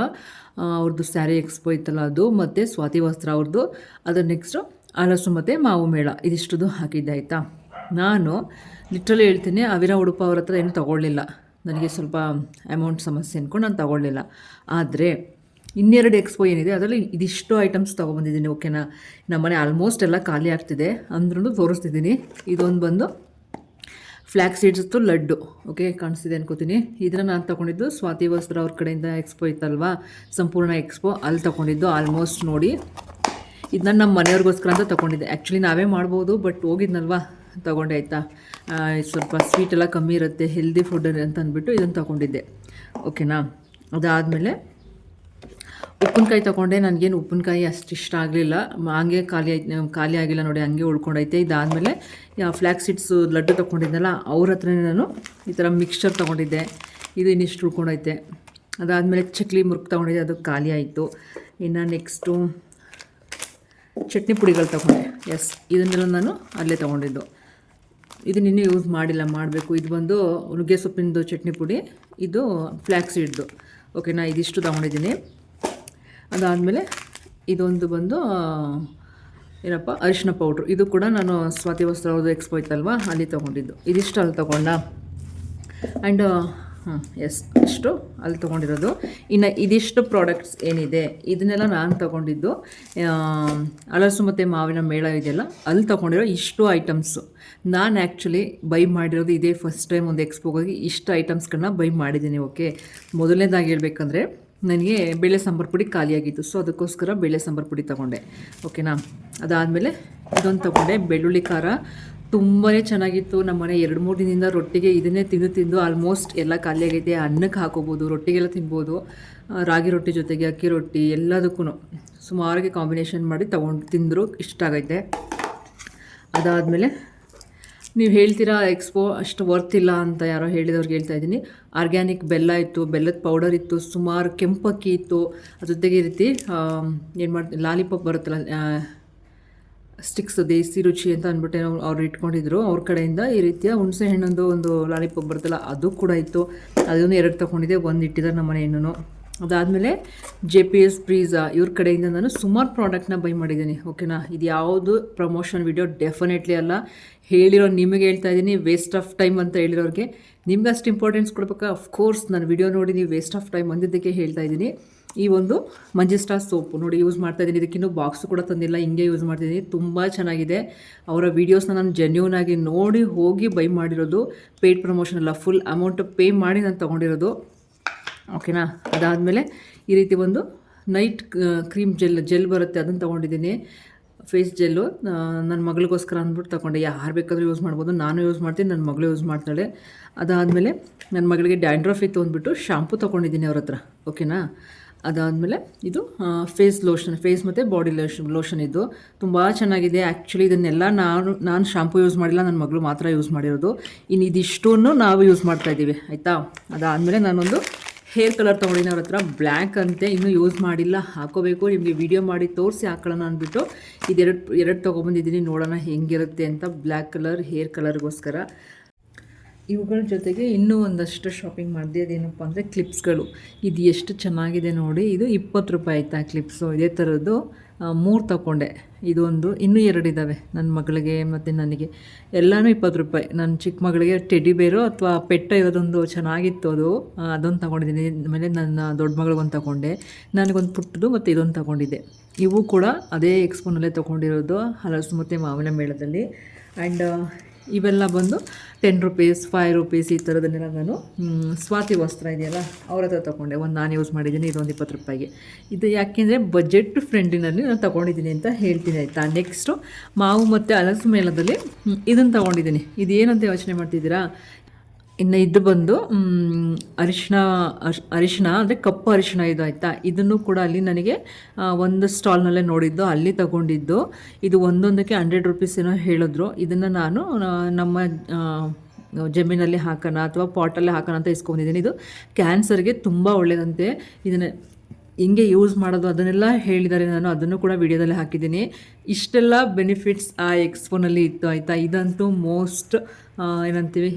ಅವ್ರದ್ದು ಸ್ಯಾರಿ ಎಕ್ಸ್ಪೋ ಇತ್ತಲ್ಲ ಅದು, ಮತ್ತು ಸ್ವಾತಿ ವಸ್ತ್ರ ಅವ್ರದ್ದು, ಅದರ ನೆಕ್ಸ್ಟು ಅಲಸು ಮತ್ತು ಮಾವು ಮೇಳ, ಇದಿಷ್ಟದು ಹಾಕಿದ್ದೆ ಆಯಿತಾ. ನಾನು ಲಿಟ್ರಲಿ ಹೇಳ್ತೀನಿ, ಅವಿರ ಉಡುಪ ಅವ್ರ ಹತ್ರ ಏನು ತೊಗೊಳ್ಳಿಲ್ಲ. ನನಗೆ ಸ್ವಲ್ಪ ಅಮೌಂಟ್ ಸಮಸ್ಯೆ ಅಂದ್ಕೊಂಡು ನಾನು ತೊಗೊಳ್ಳಿಲ್ಲ. ಆದರೆ 2 ಎಕ್ಸ್ಪೋ ಏನಿದೆ ಅದರಲ್ಲಿ ಇದಿಷ್ಟು ಐಟಮ್ಸ್ ತೊಗೊಬಂದಿದ್ದೀನಿ. ಓಕೆನಾ, ನಮ್ಮನೆ ಆಲ್ಮೋಸ್ಟ್ ಎಲ್ಲ ಖಾಲಿ ಆಗ್ತಿದೆ ಅಂದ್ರೂ ತೋರಿಸ್ತಿದ್ದೀನಿ. ಇದೊಂದು ಬಂದು ಫ್ಲ್ಯಾಕ್ ಸೀಡ್ಸ್ದು ಲಡ್ಡು. ಓಕೆ, ಕಾಣಿಸ್ತಿದೆ ಅನ್ಕೋತೀನಿ. ಇದನ್ನು ನಾನು ತೊಗೊಂಡಿದ್ದು ಸ್ವಾತಿ ವಸ್ತ್ರ ಅವ್ರ ಕಡೆಯಿಂದ ಎಕ್ಸ್ಪೋ ಇತ್ತಲ್ವಾ, ಸಂಪೂರ್ಣ ಎಕ್ಸ್ಪೋ, ಅಲ್ಲಿ ತೊಗೊಂಡಿದ್ದು. ಆಲ್ಮೋಸ್ಟ್ ನೋಡಿ, ಇದನ್ನ ನಮ್ಮ ಮನೆಯವ್ರಿಗೋಸ್ಕರ ಅಂತ ತೊಗೊಂಡಿದ್ದೆ. ಆ್ಯಕ್ಚುಲಿ ನಾವೇ ಮಾಡ್ಬೋದು, ಬಟ್ ಹೋಗಿದ್ನಲ್ವಾ ತೊಗೊಂಡೆ ಆಯಿತಾ. ಸ್ವಲ್ಪ ಸ್ವೀಟೆಲ್ಲ ಕಮ್ಮಿ ಇರುತ್ತೆ, ಹೆಲ್ದಿ ಫುಡ್ ಅಂತ ಅಂದ್ಬಿಟ್ಟು ಇದನ್ನು ತೊಗೊಂಡಿದ್ದೆ. ಓಕೆನಾ, ಅದಾದಮೇಲೆ ಉಪ್ಪಿನಕಾಯಿ ತೊಗೊಂಡೆ. ನನಗೇನು ಉಪ್ಪಿನಕಾಯಿ ಅಷ್ಟು ಇಷ್ಟ ಆಗಲಿಲ್ಲ, ಹಂಗೆ ಖಾಲಿ ಆಗಿಲ್ಲ ನೋಡಿ, ಹಂಗೆ ಉಳ್ಕೊಂಡೈತೆ. ಇದಾದಮೇಲೆ ಫ್ಲ್ಯಾಕ್ ಸೀಡ್ಸು ಲಡ್ಡು ತೊಗೊಂಡಿದ್ನಲ್ಲ ಅವ್ರ ಹತ್ರನೇ ನಾನು ಈ ಥರ ಮಿಕ್ಸ್ಚರ್ ತೊಗೊಂಡಿದ್ದೆ. ಇದು ಇನ್ನಿಷ್ಟು ಉಳ್ಕೊಂಡೈತೆ. ಅದಾದಮೇಲೆ ಚಕ್ಲಿ ಮುರುಕು ತೊಗೊಂಡಿದ್ದೆ, ಅದು ಖಾಲಿ ಆಯಿತು. ಇನ್ನು ನೆಕ್ಸ್ಟು ಚಟ್ನಿ ಪುಡಿಗಳು ತೊಗೊಂಡೆ. ಎಸ್, ಇದನ್ನೆಲ್ಲ ನಾನು ಅಲ್ಲೇ ತೊಗೊಂಡಿದ್ದು. ಇದನ್ನ ಇನ್ನೂ ಯೂಸ್ ಮಾಡಿಲ್ಲ, ಮಾಡಬೇಕು. ಇದು ಬಂದು ನುಗ್ಗೆ ಸೊಪ್ಪಿನದು ಚಟ್ನಿ ಪುಡಿ, ಇದು ಫ್ಲ್ಯಾಕ್ ಸೀಡ್ದು. ಓಕೆನಾ, ಇದಿಷ್ಟು ತೊಗೊಂಡಿದ್ದೀನಿ. ಅದಾದಮೇಲೆ ಇದೊಂದು ಬಂದು ಏನಪ್ಪ ಅರಿಶಿನ ಪೌಡ್ರು, ಇದು ಕೂಡ ನಾನು ಸ್ವಾತಿ ವಸ್ತ್ರ ಅವ್ರದ್ದು ಎಕ್ಸ್ಪೋ ಇತ್ತಲ್ವ ಅಲ್ಲಿ ತೊಗೊಂಡಿದ್ದು. ಇದಿಷ್ಟು ಅಲ್ಲಿ ತೊಗೊಂಡ. ಆ್ಯಂಡ್ ಎಸ್, ಇಷ್ಟು ಅಲ್ಲಿ ತೊಗೊಂಡಿರೋದು. ಇನ್ನು ಇದಿಷ್ಟು ಪ್ರಾಡಕ್ಟ್ಸ್ ಏನಿದೆ ಇದನ್ನೆಲ್ಲ ನಾನು ತೊಗೊಂಡಿದ್ದು ಹಲಸು ಮತ್ತು ಮಾವಿನ ಮೇಳ ಇದೆಯಲ್ಲ ಅಲ್ಲಿ ತೊಗೊಂಡಿರೋ ಇಷ್ಟು ಐಟಮ್ಸು. ನಾನು ಆ್ಯಕ್ಚುಲಿ ಬೈ ಮಾಡಿರೋದು ಇದೇ ಫಸ್ಟ್ ಟೈಮ್ ಒಂದು ಎಕ್ಸ್ಪೋಗಾಗಿ ಇಷ್ಟು ಐಟಮ್ಸ್ಗಳನ್ನ ಬೈ ಮಾಡಿದ್ದೀನಿ. ಓಕೆ, ಮೊದಲನೇದಾಗಿ ಹೇಳ್ಬೇಕಂದ್ರೆ ನನಗೆ ಬೇಳೆ ಸಾಂಬಾರು ಪುಡಿ ಖಾಲಿಯಾಗಿತ್ತು, ಸೊ ಅದಕ್ಕೋಸ್ಕರ ಬೇಳೆ ಸಾಂಬಾರು ಪುಡಿ ತೊಗೊಂಡೆ. ಓಕೆನಾ, ಅದಾದಮೇಲೆ ಇದೊಂದು ತೊಗೊಂಡೆ, ಬೆಳ್ಳುಳ್ಳಿ ಖಾರ. ತುಂಬಾ ಚೆನ್ನಾಗಿತ್ತು. ನಮ್ಮ ಮನೆ 2-3 ದಿನದಿಂದ ರೊಟ್ಟಿಗೆ ಇದನ್ನೇ ತಿಂದು ಆಲ್ಮೋಸ್ಟ್ ಎಲ್ಲ ಖಾಲಿಯಾಗೈತೆ. ಅನ್ನಕ್ಕೆ ಹಾಕೋಬೋದು, ರೊಟ್ಟಿಗೆಲ್ಲ ತಿನ್ಬೋದು, ರಾಗಿ ರೊಟ್ಟಿ ಜೊತೆಗೆ ಅಕ್ಕಿ ರೊಟ್ಟಿ ಎಲ್ಲದಕ್ಕೂ ಸುಮಾರಾಗಿ ಕಾಂಬಿನೇಷನ್ ಮಾಡಿ ತಿಂದರು, ಇಷ್ಟ ಆಗೈತೆ. ಅದಾದಮೇಲೆ ನೀವು ಹೇಳ್ತೀರಾ ಎಕ್ಸ್ಪೋ ಅಷ್ಟು ವರ್ತ್ ಇಲ್ಲ ಅಂತ ಯಾರೋ ಹೇಳಿದವ್ರಿಗೆ ಹೇಳ್ತಾ ಇದ್ದೀನಿ. ಆರ್ಗ್ಯಾನಿಕ್ ಬೆಲ್ಲ ಇತ್ತು, ಬೆಲ್ಲದ ಪೌಡರ್ ಇತ್ತು, ಸುಮಾರು ಕೆಂಪಕ್ಕಿ ಇತ್ತು, ಅದ್ರ ಜೊತೆಗೆ ಈ ರೀತಿ ಏನು ಮಾಡ್ತೀನಿ ಲಾಲಿಪಾಪ್ ಬರುತ್ತಲ್ಲ ಸ್ಟಿಕ್ಸ್ ದೇಸಿ ರುಚಿ ಅಂತ ಅಂದ್ಬಿಟ್ಟು ಅವ್ರು ಇಟ್ಕೊಂಡಿದ್ರು ಅವ್ರ ಕಡೆಯಿಂದ. ಈ ರೀತಿಯ ಹುಣಸೆ ಹಣ್ಣೊಂದು ಒಂದು ಲಾಲಿಪಾಪ್ ಬರುತ್ತಲ್ಲ ಅದು ಕೂಡ ಇತ್ತು. ಅದನ್ನು 2 ತೊಗೊಂಡಿದ್ದೆ, 1 ಇಟ್ಟಿದ್ದಾರೆ ನಮ್ಮ ಮನೆ ಇನ್ನೂ. ಅದಾದಮೇಲೆ JPS ಪ್ರೀಝಾ ಇವ್ರ ಕಡೆಯಿಂದ ನಾನು ಸುಮಾರು ಪ್ರಾಡಕ್ಟ್ನ ಬೈ ಮಾಡಿದ್ದೀನಿ. ಓಕೆನಾ, ಇದು ಯಾವುದು ಪ್ರಮೋಷನ್ ವಿಡಿಯೋ ಡೆಫಿನೆಟ್ಲಿ ಅಲ್ಲ. ಹೇಳಿರೋ ನಿಮಗೆ ಹೇಳ್ತಾ ಇದ್ದೀನಿ, ವೇಸ್ಟ್ ಆಫ್ ಟೈಮ್ ಅಂತ ಹೇಳಿರೋರಿಗೆ ನಿಮ್ಗೆ ಅಷ್ಟು ಇಂಪಾರ್ಟೆನ್ಸ್ ಕೊಡ್ಬೇಕಾ? ಅಫ್ಕೋರ್ಸ್ ನಾನು ವಿಡಿಯೋ ನೋಡಿ ನೀವು ವೇಸ್ಟ್ ಆಫ್ ಟೈಮ್ ಅಂದಿದ್ದಕ್ಕೆ ಹೇಳ್ತಾ ಇದ್ದೀನಿ. ಈ ಒಂದು ಮಂಜಿಸ್ಟಾ ಸೋಪು ನೋಡಿ ಯೂಸ್ ಮಾಡ್ತಾಯಿದ್ದೀನಿ. ಇದಕ್ಕಿನ್ನೂ ಬಾಕ್ಸು ಕೂಡ ತಂದಿಲ್ಲ, ಹಿಂಗೆ ಯೂಸ್ ಮಾಡ್ತಿದ್ದೀನಿ. ತುಂಬ ಚೆನ್ನಾಗಿದೆ. ಅವರ ವೀಡಿಯೋಸ್ನ ನಾನು ಜೆನ್ಯೂನ್ ಆಗಿ ನೋಡಿ ಹೋಗಿ ಬೈ ಮಾಡಿರೋದು, ಪೇಯ್ಡ್ ಪ್ರಮೋಷನ್ ಅಲ್ಲ, ಫುಲ್ ಅಮೌಂಟ್ ಪೇ ಮಾಡಿ ನಾನು ತೊಗೊಂಡಿರೋದು. ಓಕೆನಾ, ಅದಾದಮೇಲೆ ಈ ರೀತಿ ಒಂದು ನೈಟ್ ಕ್ರೀಮ್ ಜೆಲ್ ಬರುತ್ತೆ, ಅದನ್ನು ತೊಗೊಂಡಿದ್ದೀನಿ. ಫೇಸ್ ಜೆಲ್ಲು ನನ್ನ ಮಗಳಿಗೋಸ್ಕರ ಅಂದ್ಬಿಟ್ಟು ತೊಗೊಂಡೆ. ಯಾರು ಬೇಕಾದರೂ ಯೂಸ್ ಮಾಡ್ಬೋದು, ನಾನು ಯೂಸ್ ಮಾಡ್ತೀನಿ, ನನ್ನ ಮಗಳು ಯೂಸ್ ಮಾಡ್ತಾಳೆ. ಅದಾದಮೇಲೆ ನನ್ನ ಮಗಳಿಗೆ ಡ್ಯಾಂಡ್ರಫ್ ಇತ್ತು ಅಂದ್ಬಿಟ್ಟು ಶಾಂಪು ತೊಗೊಂಡಿದ್ದೀನಿ ಅವ್ರ ಹತ್ರ. ಓಕೆನಾ, ಅದಾದಮೇಲೆ ಇದು ಫೇಸ್ ಲೋಷನ್, ಫೇಸ್ ಮತ್ತು ಬಾಡಿ ಲೋಷನ್ ಇದು ತುಂಬ ಚೆನ್ನಾಗಿದೆ. ಆ್ಯಕ್ಚುಲಿ ಇದನ್ನೆಲ್ಲ ನಾನು ಶಾಂಪು ಯೂಸ್ ಮಾಡಿಲ್ಲ, ನನ್ನ ಮಗಳು ಮಾತ್ರ ಯೂಸ್ ಮಾಡಿರೋದು. ಇನ್ನು ಇದಿಷ್ಟನ್ನು ನಾವು ಯೂಸ್ ಮಾಡ್ತಾಯಿದ್ದೀವಿ ಆಯಿತಾ. ಅದಾದಮೇಲೆ ನಾನೊಂದು ಹೇರ್ ಕಲರ್ ತೊಗೊಂಡಿದ್ದೀನಿ ಅವ್ರ ಹತ್ರ, ಬ್ಲ್ಯಾಕ್ ಅಂತೆ, ಇನ್ನೂ ಯೂಸ್ ಮಾಡಿಲ್ಲ, ಹಾಕೋಬೇಕು. ನಿಮಗೆ ವಿಡಿಯೋ ಮಾಡಿ ತೋರಿಸಿ ಹಾಕೊಳ್ಳೋಣ ಅಂದ್ಬಿಟ್ಟು ಎರಡು ತೊಗೊಬಂದಿದ್ದೀನಿ, ನೋಡೋಣ ಹೆಂಗಿರುತ್ತೆ ಅಂತ. ಬ್ಲ್ಯಾಕ್ ಕಲರ್ ಹೇರ್ ಕಲರ್ಗೋಸ್ಕರ. ಇವುಗಳ ಜೊತೆಗೆ ಇನ್ನೂ ಒಂದಷ್ಟು ಶಾಪಿಂಗ್ ಮಾಡಿದೆ. ಅದೇನಪ್ಪ ಅಂದರೆ ಕ್ಲಿಪ್ಸ್ಗಳು. ಇದು ಎಷ್ಟು ಚೆನ್ನಾಗಿದೆ ನೋಡಿ, ಇದು 20 ರೂಪಾಯಿ ಆಯಿತಾ ಕ್ಲಿಪ್ಸು. ಇದೇ ಥರದ್ದು 3 ತೊಗೊಂಡೆ. ಇದೊಂದು, ಇನ್ನೂ 2 ಇದ್ದಾವೆ ನನ್ನ ಮಗಳಿಗೆ ಮತ್ತು ನನಗೆ, ಎಲ್ಲನೂ 20 ರೂಪಾಯಿ. ನನ್ನ ಚಿಕ್ಕ ಮಗಳಿಗೆ ಟೆಡಿ ಬೇರು ಅಥವಾ ಪೆಟ್ಟ ಇರೋದೊಂದು ಚೆನ್ನಾಗಿತ್ತು, ಅದೊಂದು ತೊಗೊಂಡಿದ್ದೀನಿ. ಆಮೇಲೆ ನನ್ನ ದೊಡ್ಡ ಮಗಳಿಗೊಂದು ತೊಗೊಂಡೆ, ನನಗೊಂದು ಪುಟ್ಟದು ಮತ್ತು ಇದೊಂದು ತೊಗೊಂಡಿದ್ದೆ. ಇವು ಕೂಡ ಅದೇ ಎಕ್ಸ್ಪೋನಲ್ಲೇ ತೊಗೊಂಡಿರೋದು, ಹಲಸು ಮತ್ತು ಮಾವಿನ ಮೇಳದಲ್ಲಿ. ಆ್ಯಂಡ್ ಇವೆಲ್ಲ ಬಂದು 10 ರೂಪೀಸ್, 5 ರೂಪೀಸ್ ಈ ಥರದನ್ನೆಲ್ಲ ನಾನು ಸ್ವಾತಿ ವಸ್ತ್ರ ಇದೆಯಲ್ಲ ಅವ್ರ ಹತ್ರ ತೊಗೊಂಡೆ. ಒಂದು ನಾನು ಯೂಸ್ ಮಾಡಿದ್ದೀನಿ, ಇದೊಂದು 20 ರೂಪಾಯಿಗೆ. ಇದು ಯಾಕೆಂದರೆ ಬಜೆಟ್ ಫ್ರೆಂಡಿನಲ್ಲಿ ನಾನು ತೊಗೊಂಡಿದ್ದೀನಿ ಅಂತ ಹೇಳ್ತೀನಿ ಆಯಿತಾ. ನೆಕ್ಸ್ಟು ಮಾವು ಮತ್ತು ಹಲಸು ಮೇಳದಲ್ಲಿ ಇದನ್ನು ತೊಗೊಂಡಿದ್ದೀನಿ. ಇದು ಏನಂತ ಯೋಚನೆ ಮಾಡ್ತಿದ್ದೀರಾ? ಇನ್ನು ಇದು ಬಂದು ಅರಿಶಿಣ ಅಂದರೆ ಕಪ್ಪು ಅರಿಶಿಣ ಇದು ಆಯಿತಾ. ಇದನ್ನು ಕೂಡ ಅಲ್ಲಿ ನನಗೆ ಒಂದು ಸ್ಟಾಲ್ನಲ್ಲೇ ನೋಡಿದ್ದು, ಅಲ್ಲಿ ತಗೊಂಡಿದ್ದು. ಇದು ಒಂದೊಂದಕ್ಕೆ 100 ರೂಪೀಸ್ ಏನೋ ಹೇಳಿದ್ರು. ಇದನ್ನು ನಾನು ನಮ್ಮ ಜಮೀನಲ್ಲಿ ಹಾಕೋಣ ಅಥವಾ ಪಾಟಲ್ಲೇ ಹಾಕೋಣ ಅಂತ ಇಸ್ಕೊಂಡಿದ್ದೀನಿ. ಇದು ಕ್ಯಾನ್ಸರ್ಗೆ ತುಂಬ ಒಳ್ಳೆಯದಂತೆ. ಇದನ್ನು ಹಿಂಗೆ ಯೂಸ್ ಮಾಡೋದು ಅದನ್ನೆಲ್ಲ ಹೇಳಿದ್ದಾರೆ, ನಾನು ಅದನ್ನು ಕೂಡ ವಿಡಿಯೋದಲ್ಲಿ ಹಾಕಿದ್ದೀನಿ. ಇಷ್ಟೆಲ್ಲ ಬೆನಿಫಿಟ್ಸ್ ಆ ಎಕ್ಸ್ಪೋನಲ್ಲಿ ಇತ್ತು ಆಯಿತಾ. ಇದಂತೂ ಮೋಸ್ಟ್ ಏನಂತೀವಿ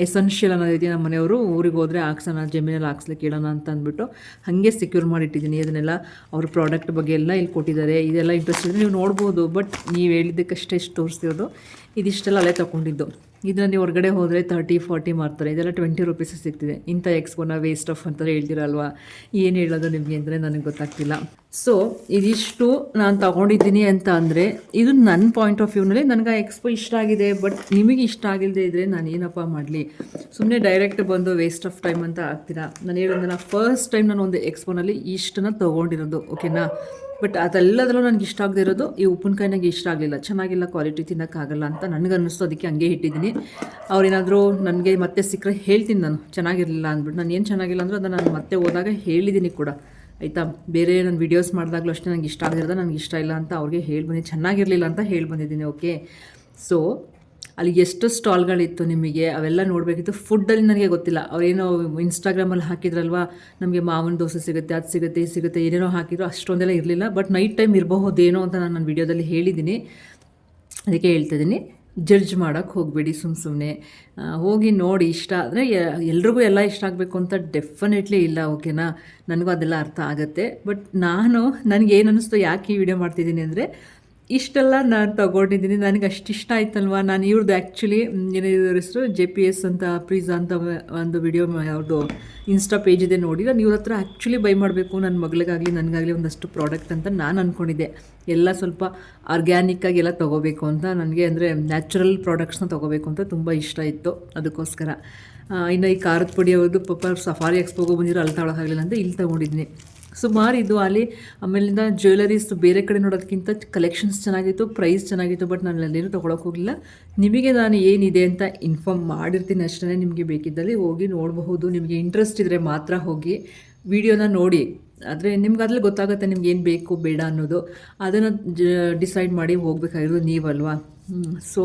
ಎಸೆನ್ಷಿಯಲ್ ಅನ್ನೋದೈತಿ. ನಮ್ಮ ಮನೆಯವರು ಊರಿಗೆ ಹೋದರೆ ಹಾಕ್ಸೋಣ, ಜಮೀನಲ್ಲಿ ಹಾಕ್ಸ್ಲಿಕ್ಕೆ ಇಡೋಣ ಅಂತ ಅಂದ್ಬಿಟ್ಟು ಹಾಗೆ ಸೆಕ್ಯೂರ್ ಮಾಡಿಟ್ಟಿದ್ದೀನಿ. ಅದನ್ನೆಲ್ಲ ಅವ್ರ ಪ್ರಾಡಕ್ಟ್ ಬಗ್ಗೆ ಎಲ್ಲ ಇಲ್ಲಿ ಕೊಟ್ಟಿದ್ದಾರೆ. ಇದೆಲ್ಲ ಇಂಟ್ರೆಸ್ಟ್ ಇದೆ, ನೀವು ನೋಡ್ಬೋದು. ಬಟ್ ನೀವು ಹೇಳಿದ್ದಕ್ಕಷ್ಟೇ ಇಷ್ಟು ತೋರಿಸ್ತಿರೋದು. ಇದಿಷ್ಟೆಲ್ಲ ಅಲ್ಲೇ ತೊಗೊಂಡಿದ್ದು. ಇದನ್ನು ನೀವು ಹೊರಗಡೆ ಹೋದರೆ 30-40 ಮಾರ್ತಾರೆ, ಇದೆಲ್ಲ 20 ರೂಪೀಸ್ ಸಿಗ್ತಿದೆ. ಇಂಥ ಎಕ್ಸ್ಪೋನ ವೇಸ್ಟ್ ಆಫ್ ಅಂತ ಹೇಳ್ತೀರಲ್ವಾ, ಏನು ಹೇಳೋದು ನಿಮಗೆ ಅಂದರೆ ನನಗೆ ಗೊತ್ತಾಗ್ತಿಲ್ಲ. ಸೊ ಇದಿಷ್ಟು ನಾನು ತೊಗೊಂಡಿದ್ದೀನಿ ಅಂತ ಅಂದರೆ ಇದು ನನ್ನ ಪಾಯಿಂಟ್ ಆಫ್ ವ್ಯೂನಲ್ಲಿ ನನಗೆ ಆ ಎಕ್ಸ್ಪೋ ಇಷ್ಟ ಆಗಿದೆ. ಬಟ್ ನಿಮಗೆ ಇಷ್ಟ ಆಗಿಲ್ಲದೆ ಇದ್ದರೆ ನಾನು ಏನಪ್ಪ ಮಾಡಲಿ? ಸುಮ್ಮನೆ ಡೈರೆಕ್ಟ್ ಬಂದು ವೇಸ್ಟ್ ಆಫ್ ಟೈಮ್ ಅಂತ ಆಗ್ತೀರಾ. ನಾನು ಹೇಳಿದ್ನಲ್ಲ, ಫಸ್ಟ್ ಟೈಮ್ ನಾನು ಒಂದು ಎಕ್ಸ್ಪೋನಲ್ಲಿ ಇಷ್ಟನ್ನು ತೊಗೊಂಡಿರೋದು. ಓಕೆನಾ, ಬಟ್ ಅದೆಲ್ಲದರಲ್ಲೂ ನನಗೆ ಇಷ್ಟ ಆಗದೆ ಇರೋದು ಈ ಉಪ್ಪಿನಕಾಯಿ. ನನಗೆ ಇಷ್ಟ ಆಗಲಿಲ್ಲ, ಚೆನ್ನಾಗಿಲ್ಲ, ಕ್ವಾಲಿಟಿ ತಿನ್ನೋಕ್ಕಾಗಲ್ಲ ಅಂತ ನನಗೆ ಅನ್ನಿಸ್ತು. ಅದಕ್ಕೆ ಹಂಗೆ ಇಟ್ಟಿದ್ದೀನಿ. ಅವ್ರೇನಾದರೂ ನನಗೆ ಮತ್ತೆ ಸಿಕ್ಕರೆ ಹೇಳ್ತೀನಿ ನಾನು ಚೆನ್ನಾಗಿರಲಿಲ್ಲ ಅಂದ್ಬಿಟ್ಟು. ನಾನು ಏನು ಚೆನ್ನಾಗಿಲ್ಲ ಅಂದರೆ ಅದನ್ನು ನಾನು ಮತ್ತೆ ಹೋದಾಗ ಹೇಳಿದ್ದೀನಿ ಕೂಡ ಆಯಿತಾ. ಬೇರೆ ನಾನು ವೀಡಿಯೋಸ್ ಮಾಡಿದಾಗಲೂ ಅಷ್ಟೇ ನನಗೆ ಇಷ್ಟ ಆಗಿರೋದು, ನನಗೆ ಇಷ್ಟ ಇಲ್ಲ ಅಂತ ಅವ್ರಿಗೆ ಹೇಳಿ ಚೆನ್ನಾಗಿರಲಿಲ್ಲ ಅಂತ ಹೇಳಿ ಬಂದಿದ್ದೀನಿ. ಓಕೆ, ಸೊ ಅಲ್ಲಿ ಎಷ್ಟು ಸ್ಟಾಲ್ಗಳಿತ್ತು ನಿಮಗೆ ಅವೆಲ್ಲ ನೋಡಬೇಕಿತ್ತು. ಫುಡ್ಡಲ್ಲಿ ನನಗೆ ಗೊತ್ತಿಲ್ಲ, ಅವರೇನೋ ಇನ್ಸ್ಟಾಗ್ರಾಮಲ್ಲಿ ಹಾಕಿದ್ರಲ್ವ, ನಮಗೆ ಮಾವಿನ ದೋಸೆ ಸಿಗುತ್ತೆ, ಅದು ಸಿಗುತ್ತೆ, ಇದು ಸಿಗುತ್ತೆ, ಏನೇನೋ ಹಾಕಿದ್ರು, ಅಷ್ಟೊಂದೆಲ್ಲ ಇರಲಿಲ್ಲ. ಬಟ್ ನೈಟ್ ಟೈಮ್ ಇರಬಹುದೇನೋ ಅಂತ ನಾನು ನನ್ನ ವೀಡಿಯೋದಲ್ಲಿ ಹೇಳಿದ್ದೀನಿ. ಅದಕ್ಕೆ ಹೇಳ್ತಿದ್ದೀನಿ, ಜಡ್ಜ್ ಮಾಡೋಕ್ಕೆ ಹೋಗಬೇಡಿ. ಸುಮ್ಮನೆ ಹೋಗಿ ನೋಡಿ. ಇಷ್ಟ ಆದರೆ ಎಲ್ರಿಗೂ ಎಲ್ಲ ಇಷ್ಟ ಆಗಬೇಕು ಅಂತ ಡೆಫಿನೆಟ್ಲಿ ಇಲ್ಲ. ಓಕೆನಾ, ನನಗೂ ಅದೆಲ್ಲ ಅರ್ಥ ಆಗುತ್ತೆ. ಬಟ್ ನನಗೇನು ಅನ್ನಿಸ್ತು, ಯಾಕೆ ಈ ವಿಡಿಯೋ ಮಾಡ್ತಿದ್ದೀನಿ ಅಂದರೆ ಇಷ್ಟೆಲ್ಲ ನಾನು ತೊಗೊಂಡಿದ್ದೀನಿ, ನನಗೆ ಅಷ್ಟು ಇಷ್ಟ ಆಯ್ತಲ್ವ. ನಾನು ಇವ್ರದ್ದು ಆ್ಯಕ್ಚುಲಿ ಏನಿದ್ರ ಹೆಸರು JPS ಅಂತ ಪ್ರೀಝಾ ಅಂತ ಒಂದು ವಿಡಿಯೋ ಅವ್ರದ್ದು ಇನ್ಸ್ಟಾ ಪೇಜ್ ಇದೆ ನೋಡಿ. ನಾನು ಇವ್ರ ಹತ್ರ ಆ್ಯಕ್ಚುಲಿ ಬೈ ಮಾಡಬೇಕು, ನನ್ನ ಮಗಳಿಗಾಗಲಿ ನನಗಾಗಲಿ ಒಂದಷ್ಟು ಪ್ರಾಡಕ್ಟ್ ಅಂತ ನಾನು ಅಂದ್ಕೊಂಡಿದ್ದೆ. ಎಲ್ಲ ಸ್ವಲ್ಪ ಆರ್ಗ್ಯಾನಿಕ್ಕಾಗಿ ಎಲ್ಲ ತೊಗೋಬೇಕು ಅಂತ ನನಗೆ, ಅಂದರೆ ನ್ಯಾಚುರಲ್ ಪ್ರಾಡಕ್ಟ್ಸ್ನ ತೊಗೋಬೇಕು ಅಂತ ತುಂಬ ಇಷ್ಟ ಇತ್ತು. ಅದಕ್ಕೋಸ್ಕರ ಇನ್ನು ಈ ಖಾರದ ಪುಡಿ ಅವ್ರದ್ದು ಪಾಪ ಸಫಾರಿ ಎಕ್ಸ್ಪೋಗೆ ಬಂದಿರೋ ಅಲ್ಲಿ ತಗೊಳಕ್ಕಾಗಲಿಲ್ಲ ಅಂತ ಇಲ್ಲಿ ತೊಗೊಂಡಿದ್ದೀನಿ. ಸುಮಾರು ಇದು ಅಲ್ಲಿ. ಆಮೇಲಿಂದ ಜ್ಯುವೆಲರೀಸ್ ಬೇರೆ ಕಡೆ ನೋಡೋದಕ್ಕಿಂತ ಕಲೆಕ್ಷನ್ಸ್ ಚೆನ್ನಾಗಿತ್ತು, ಪ್ರೈಸ್ ಚೆನ್ನಾಗಿತ್ತು. ಬಟ್ ನಾನು ಅಲ್ಲೇನೂ ತೊಗೊಳಕ್ಕೆ ಹೋಗಲಿಲ್ಲ. ನಿಮಗೆ ನಾನು ಏನಿದೆ ಅಂತ ಇನ್ಫಾರ್ಮ್ ಮಾಡಿರ್ತೀನಿ ಅಷ್ಟೇ. ನಿಮಗೆ ಬೇಕಿದ್ದಲ್ಲಿ ಹೋಗಿ ನೋಡಬಹುದು. ನಿಮಗೆ ಇಂಟ್ರೆಸ್ಟ್ ಇದ್ದರೆ ಮಾತ್ರ ಹೋಗಿ ವಿಡಿಯೋನ ನೋಡಿ. ಆದರೆ ನಿಮ್ಗೆ ಅದ್ರಲ್ಲಿ ಗೊತ್ತಾಗುತ್ತೆ ನಿಮ್ಗೆ ಏನು ಬೇಕು ಬೇಡ ಅನ್ನೋದು. ಅದನ್ನು ಡಿಸೈಡ್ ಮಾಡಿ ಹೋಗಬೇಕಾಗಿರೋದು ನೀವಲ್ವಾ. ಸೊ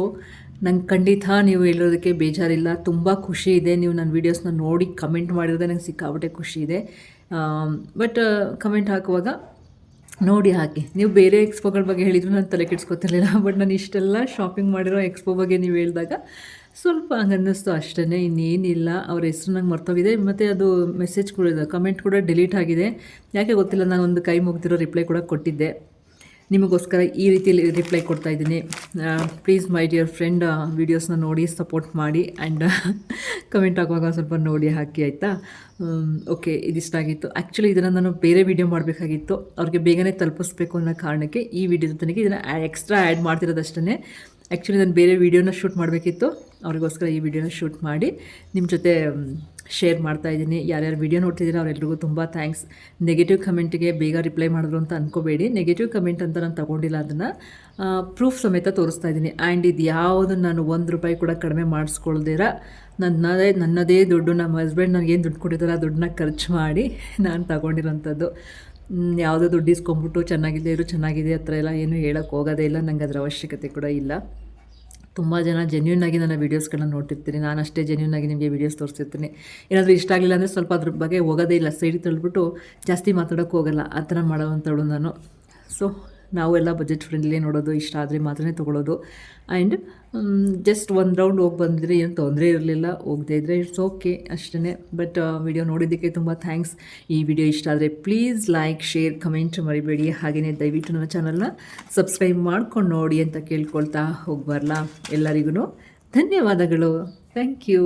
ನಂಗೆ ಖಂಡಿತ ನೀವು ಹೇಳೋದಕ್ಕೆ ಬೇಜಾರಿಲ್ಲ, ತುಂಬ ಖುಷಿ ಇದೆ. ನೀವು ನನ್ನ ವೀಡಿಯೋಸ್ನ ನೋಡಿ ಕಮೆಂಟ್ ಮಾಡಿರೋದೇ ನಂಗೆ ಸಿಕ್ಕಾಬಿಟ್ಟೆ ಖುಷಿ ಇದೆ. ಬಟ್ ಕಮೆಂಟ್ ಹಾಕುವಾಗ ನೋಡಿ ಹಾಕಿ. ನೀವು ಬೇರೆ ಎಕ್ಸ್ಪೋಗಳ ಬಗ್ಗೆ ಹೇಳಿದ್ರು ನಾನು ತಲೆ ಕೆಡ್ಸ್ಕೊತಿರ್ಲಿಲ್ಲ. ಬಟ್ ನಾನು ಇಷ್ಟೆಲ್ಲ ಶಾಪಿಂಗ್ ಮಾಡಿರೋ ಎಕ್ಸ್ಪೋ ಬಗ್ಗೆ ನೀವು ಹೇಳಿದಾಗ ಸ್ವಲ್ಪ ಹಂಗೆ ಅನ್ನಿಸ್ತು ಅಷ್ಟೇ, ಇನ್ನೇನಿಲ್ಲ. ಅವ್ರ ಹೆಸರು ನಂಗೆ ಮರ್ತೋಗಿದೆ, ಮತ್ತು ಅದು ಮೆಸೇಜ್ ಕೂಡ ಇದೆ, ಕಮೆಂಟ್ ಕೂಡ ಡಿಲೀಟ್ ಆಗಿದೆ. ಯಾಕೆ ಗೊತ್ತಿಲ್ಲ. ನಾನು ಒಂದು ಕೈ ಮುಗ್ದಿರೋ ರಿಪ್ಲೈ ಕೂಡ ಕೊಟ್ಟಿದ್ದೆ. ನಿಮಗೋಸ್ಕರ ಈ ರೀತಿಯಲ್ಲಿ ರಿಪ್ಲೈ ಕೊಡ್ತಾಯಿದ್ದೀನಿ. ಪ್ಲೀಸ್ ಮೈ ಡಿಯರ್ ಫ್ರೆಂಡ್, ವೀಡಿಯೋಸ್ನ ನೋಡಿ ಸಪೋರ್ಟ್ ಮಾಡಿ ಆ್ಯಂಡ್ ಕಮೆಂಟ್ ಹಾಕುವಾಗ ಸ್ವಲ್ಪ ನೋಡಿ ಹಾಕಿ, ಆಯಿತಾ? ಓಕೆ, ಇದಿಷ್ಟ ಆಗಿತ್ತು. ಆ್ಯಕ್ಚುಲಿ ಇದನ್ನು ನಾನು ಬೇರೆ ವೀಡಿಯೋ ಮಾಡಬೇಕಾಗಿತ್ತು, ಅವ್ರಿಗೆ ಬೇಗನೆ ತಲುಪಿಸ್ಬೇಕು ಅನ್ನೋ ಕಾರಣಕ್ಕೆ ಈ ವಿಡಿಯೋ ಜೊತೆಗೆ ಇದನ್ನು ಎಕ್ಸ್ಟ್ರಾ ಆ್ಯಡ್ ಮಾಡ್ತಿರೋದಷ್ಟೇ. ಆ್ಯಕ್ಚುಲಿ ನಾನು ಬೇರೆ ವೀಡಿಯೋನ ಶೂಟ್ ಮಾಡಬೇಕಿತ್ತು, ಅವ್ರಿಗೋಸ್ಕರ ಈ ವಿಡಿಯೋನ ಶೂಟ್ ಮಾಡಿ ನಿಮ್ಮ ಜೊತೆ ಶೇರ್ ಮಾಡ್ತಾಯಿದ್ದೀನಿ. ಯಾರ್ಯಾರು ವೀಡಿಯೋ ನೋಡ್ತಿದ್ದೀರಾ ಅವರೆಲ್ರಿಗೂ ತುಂಬ ಥ್ಯಾಂಕ್ಸ್. ನೆಗೆಟಿವ್ ಕಮೆಂಟಿಗೆ ಬೇಗ ರಿಪ್ಲೈ ಮಾಡಿದ್ರು ಅಂತ ಅಂದ್ಕೋಬೇಡಿ. ನೆಗೆಟಿವ್ ಕಮೆಂಟ್ ಅಂತ ನಾನು ತೊಗೊಂಡಿಲ್ಲ, ಅದನ್ನು ಪ್ರೂಫ್ ಸಮೇತ ತೋರಿಸ್ತಾ ಇದ್ದೀನಿ. ಆ್ಯಂಡ್ ಇದು ಯಾವುದು ನಾನು ₹1 ಕೂಡ ಕಡಿಮೆ ಮಾಡಿಸ್ಕೊಳ್ದಿರ ನನ್ನದೇ ದುಡ್ಡು, ನಮ್ಮ ಹಸ್ಬೆಂಡ್ ನನಗೇನು ದುಡ್ಡು ಕೊಟ್ಟಿದ್ದಾರೆ ಆ ದುಡ್ಡನ್ನ ಖರ್ಚು ಮಾಡಿ ನಾನು ತಗೊಂಡಿರೋಂಥದ್ದು. ಯಾವುದೋ ದುಡ್ಡು ಇಸ್ಕೊಂಬಿಟ್ಟು ಚೆನ್ನಾಗಿದೆ ಆ ಥರ ಎಲ್ಲ ಏನೂ ಹೇಳೋಕ್ಕೆ ಹೋಗೋದೇ ಇಲ್ಲ. ನಂಗೆ ಅದರ ಅವಶ್ಯಕತೆ ಕೂಡ ಇಲ್ಲ. ತುಂಬ ಜನ ಜೆನ್ಯೂನಾಗಿ ನನ್ನ ವೀಡಿಯೋಸ್ಗಳನ್ನ ನೋಡ್ತಿರ್ತೀನಿ, ನಾನು ಅಷ್ಟೇ ಜೆನ್ಯೂನಾಗಿ ನಿಮಗೆ ವೀಡಿಯೋಸ್ ತೋರಿಸ್ತಿರ್ತೀನಿ. ಏನಾದರೂ ಇಷ್ಟ ಆಗಲಿಲ್ಲ ಅಂದರೆ ಸ್ವಲ್ಪ ಅದ್ರ ಬಗ್ಗೆ ಹೋಗೋದೇ ಇಲ್ಲ, ಸೈಡ್ ತಳ್ಳಿಬಿಟ್ಟು ಜಾಸ್ತಿ ಮಾತಾಡೋಕ್ಕೆ ಹೋಗಲ್ಲ, ಆ ಥರ ಮಾಡೋವಂಥವಳು ನಾನು. ಸೊ ನಾವು ಎಲ್ಲ ಬಜೆಟ್ ಫ್ರೆಂಡ್ಲಿ ನೋಡೋದು, ಇಷ್ಟ ಆದರೆ ಮಾತ್ರನೇ ತೊಗೊಳೋದು. ಆ್ಯಂಡ್ ಜಸ್ಟ್ ಒಂದು ರೌಂಡ್ ಹೋಗಿ ಬಂದಿದ್ರೆ ಏನು ತೊಂದರೆ ಇರಲಿಲ್ಲ, ಹೋಗದೇ ಇದ್ದರೆ ಇಟ್ಸ್ ಓಕೆ ಅಷ್ಟೇ. ಬಟ್ ವಿಡಿಯೋ ನೋಡಿದ್ದಕ್ಕೆ ತುಂಬ ಥ್ಯಾಂಕ್ಸ್. ಈ ವಿಡಿಯೋ ಇಷ್ಟ ಆದರೆ ಪ್ಲೀಸ್ ಲೈಕ್, ಶೇರ್, ಕಮೆಂಟ್ ಮರಿಬೇಡಿ. ಹಾಗೆಯೇ ದಯವಿಟ್ಟು ನನ್ನ ಚಾನಲ್ನ ಸಬ್ಸ್ಕ್ರೈಬ್ ಮಾಡ್ಕೊಂಡು ನೋಡಿ ಅಂತ ಕೇಳ್ಕೊಳ್ತಾ ಹೋಗ್ಬರಲ್ಲ. ಎಲ್ಲರಿಗೂ ಧನ್ಯವಾದಗಳು. Thank you.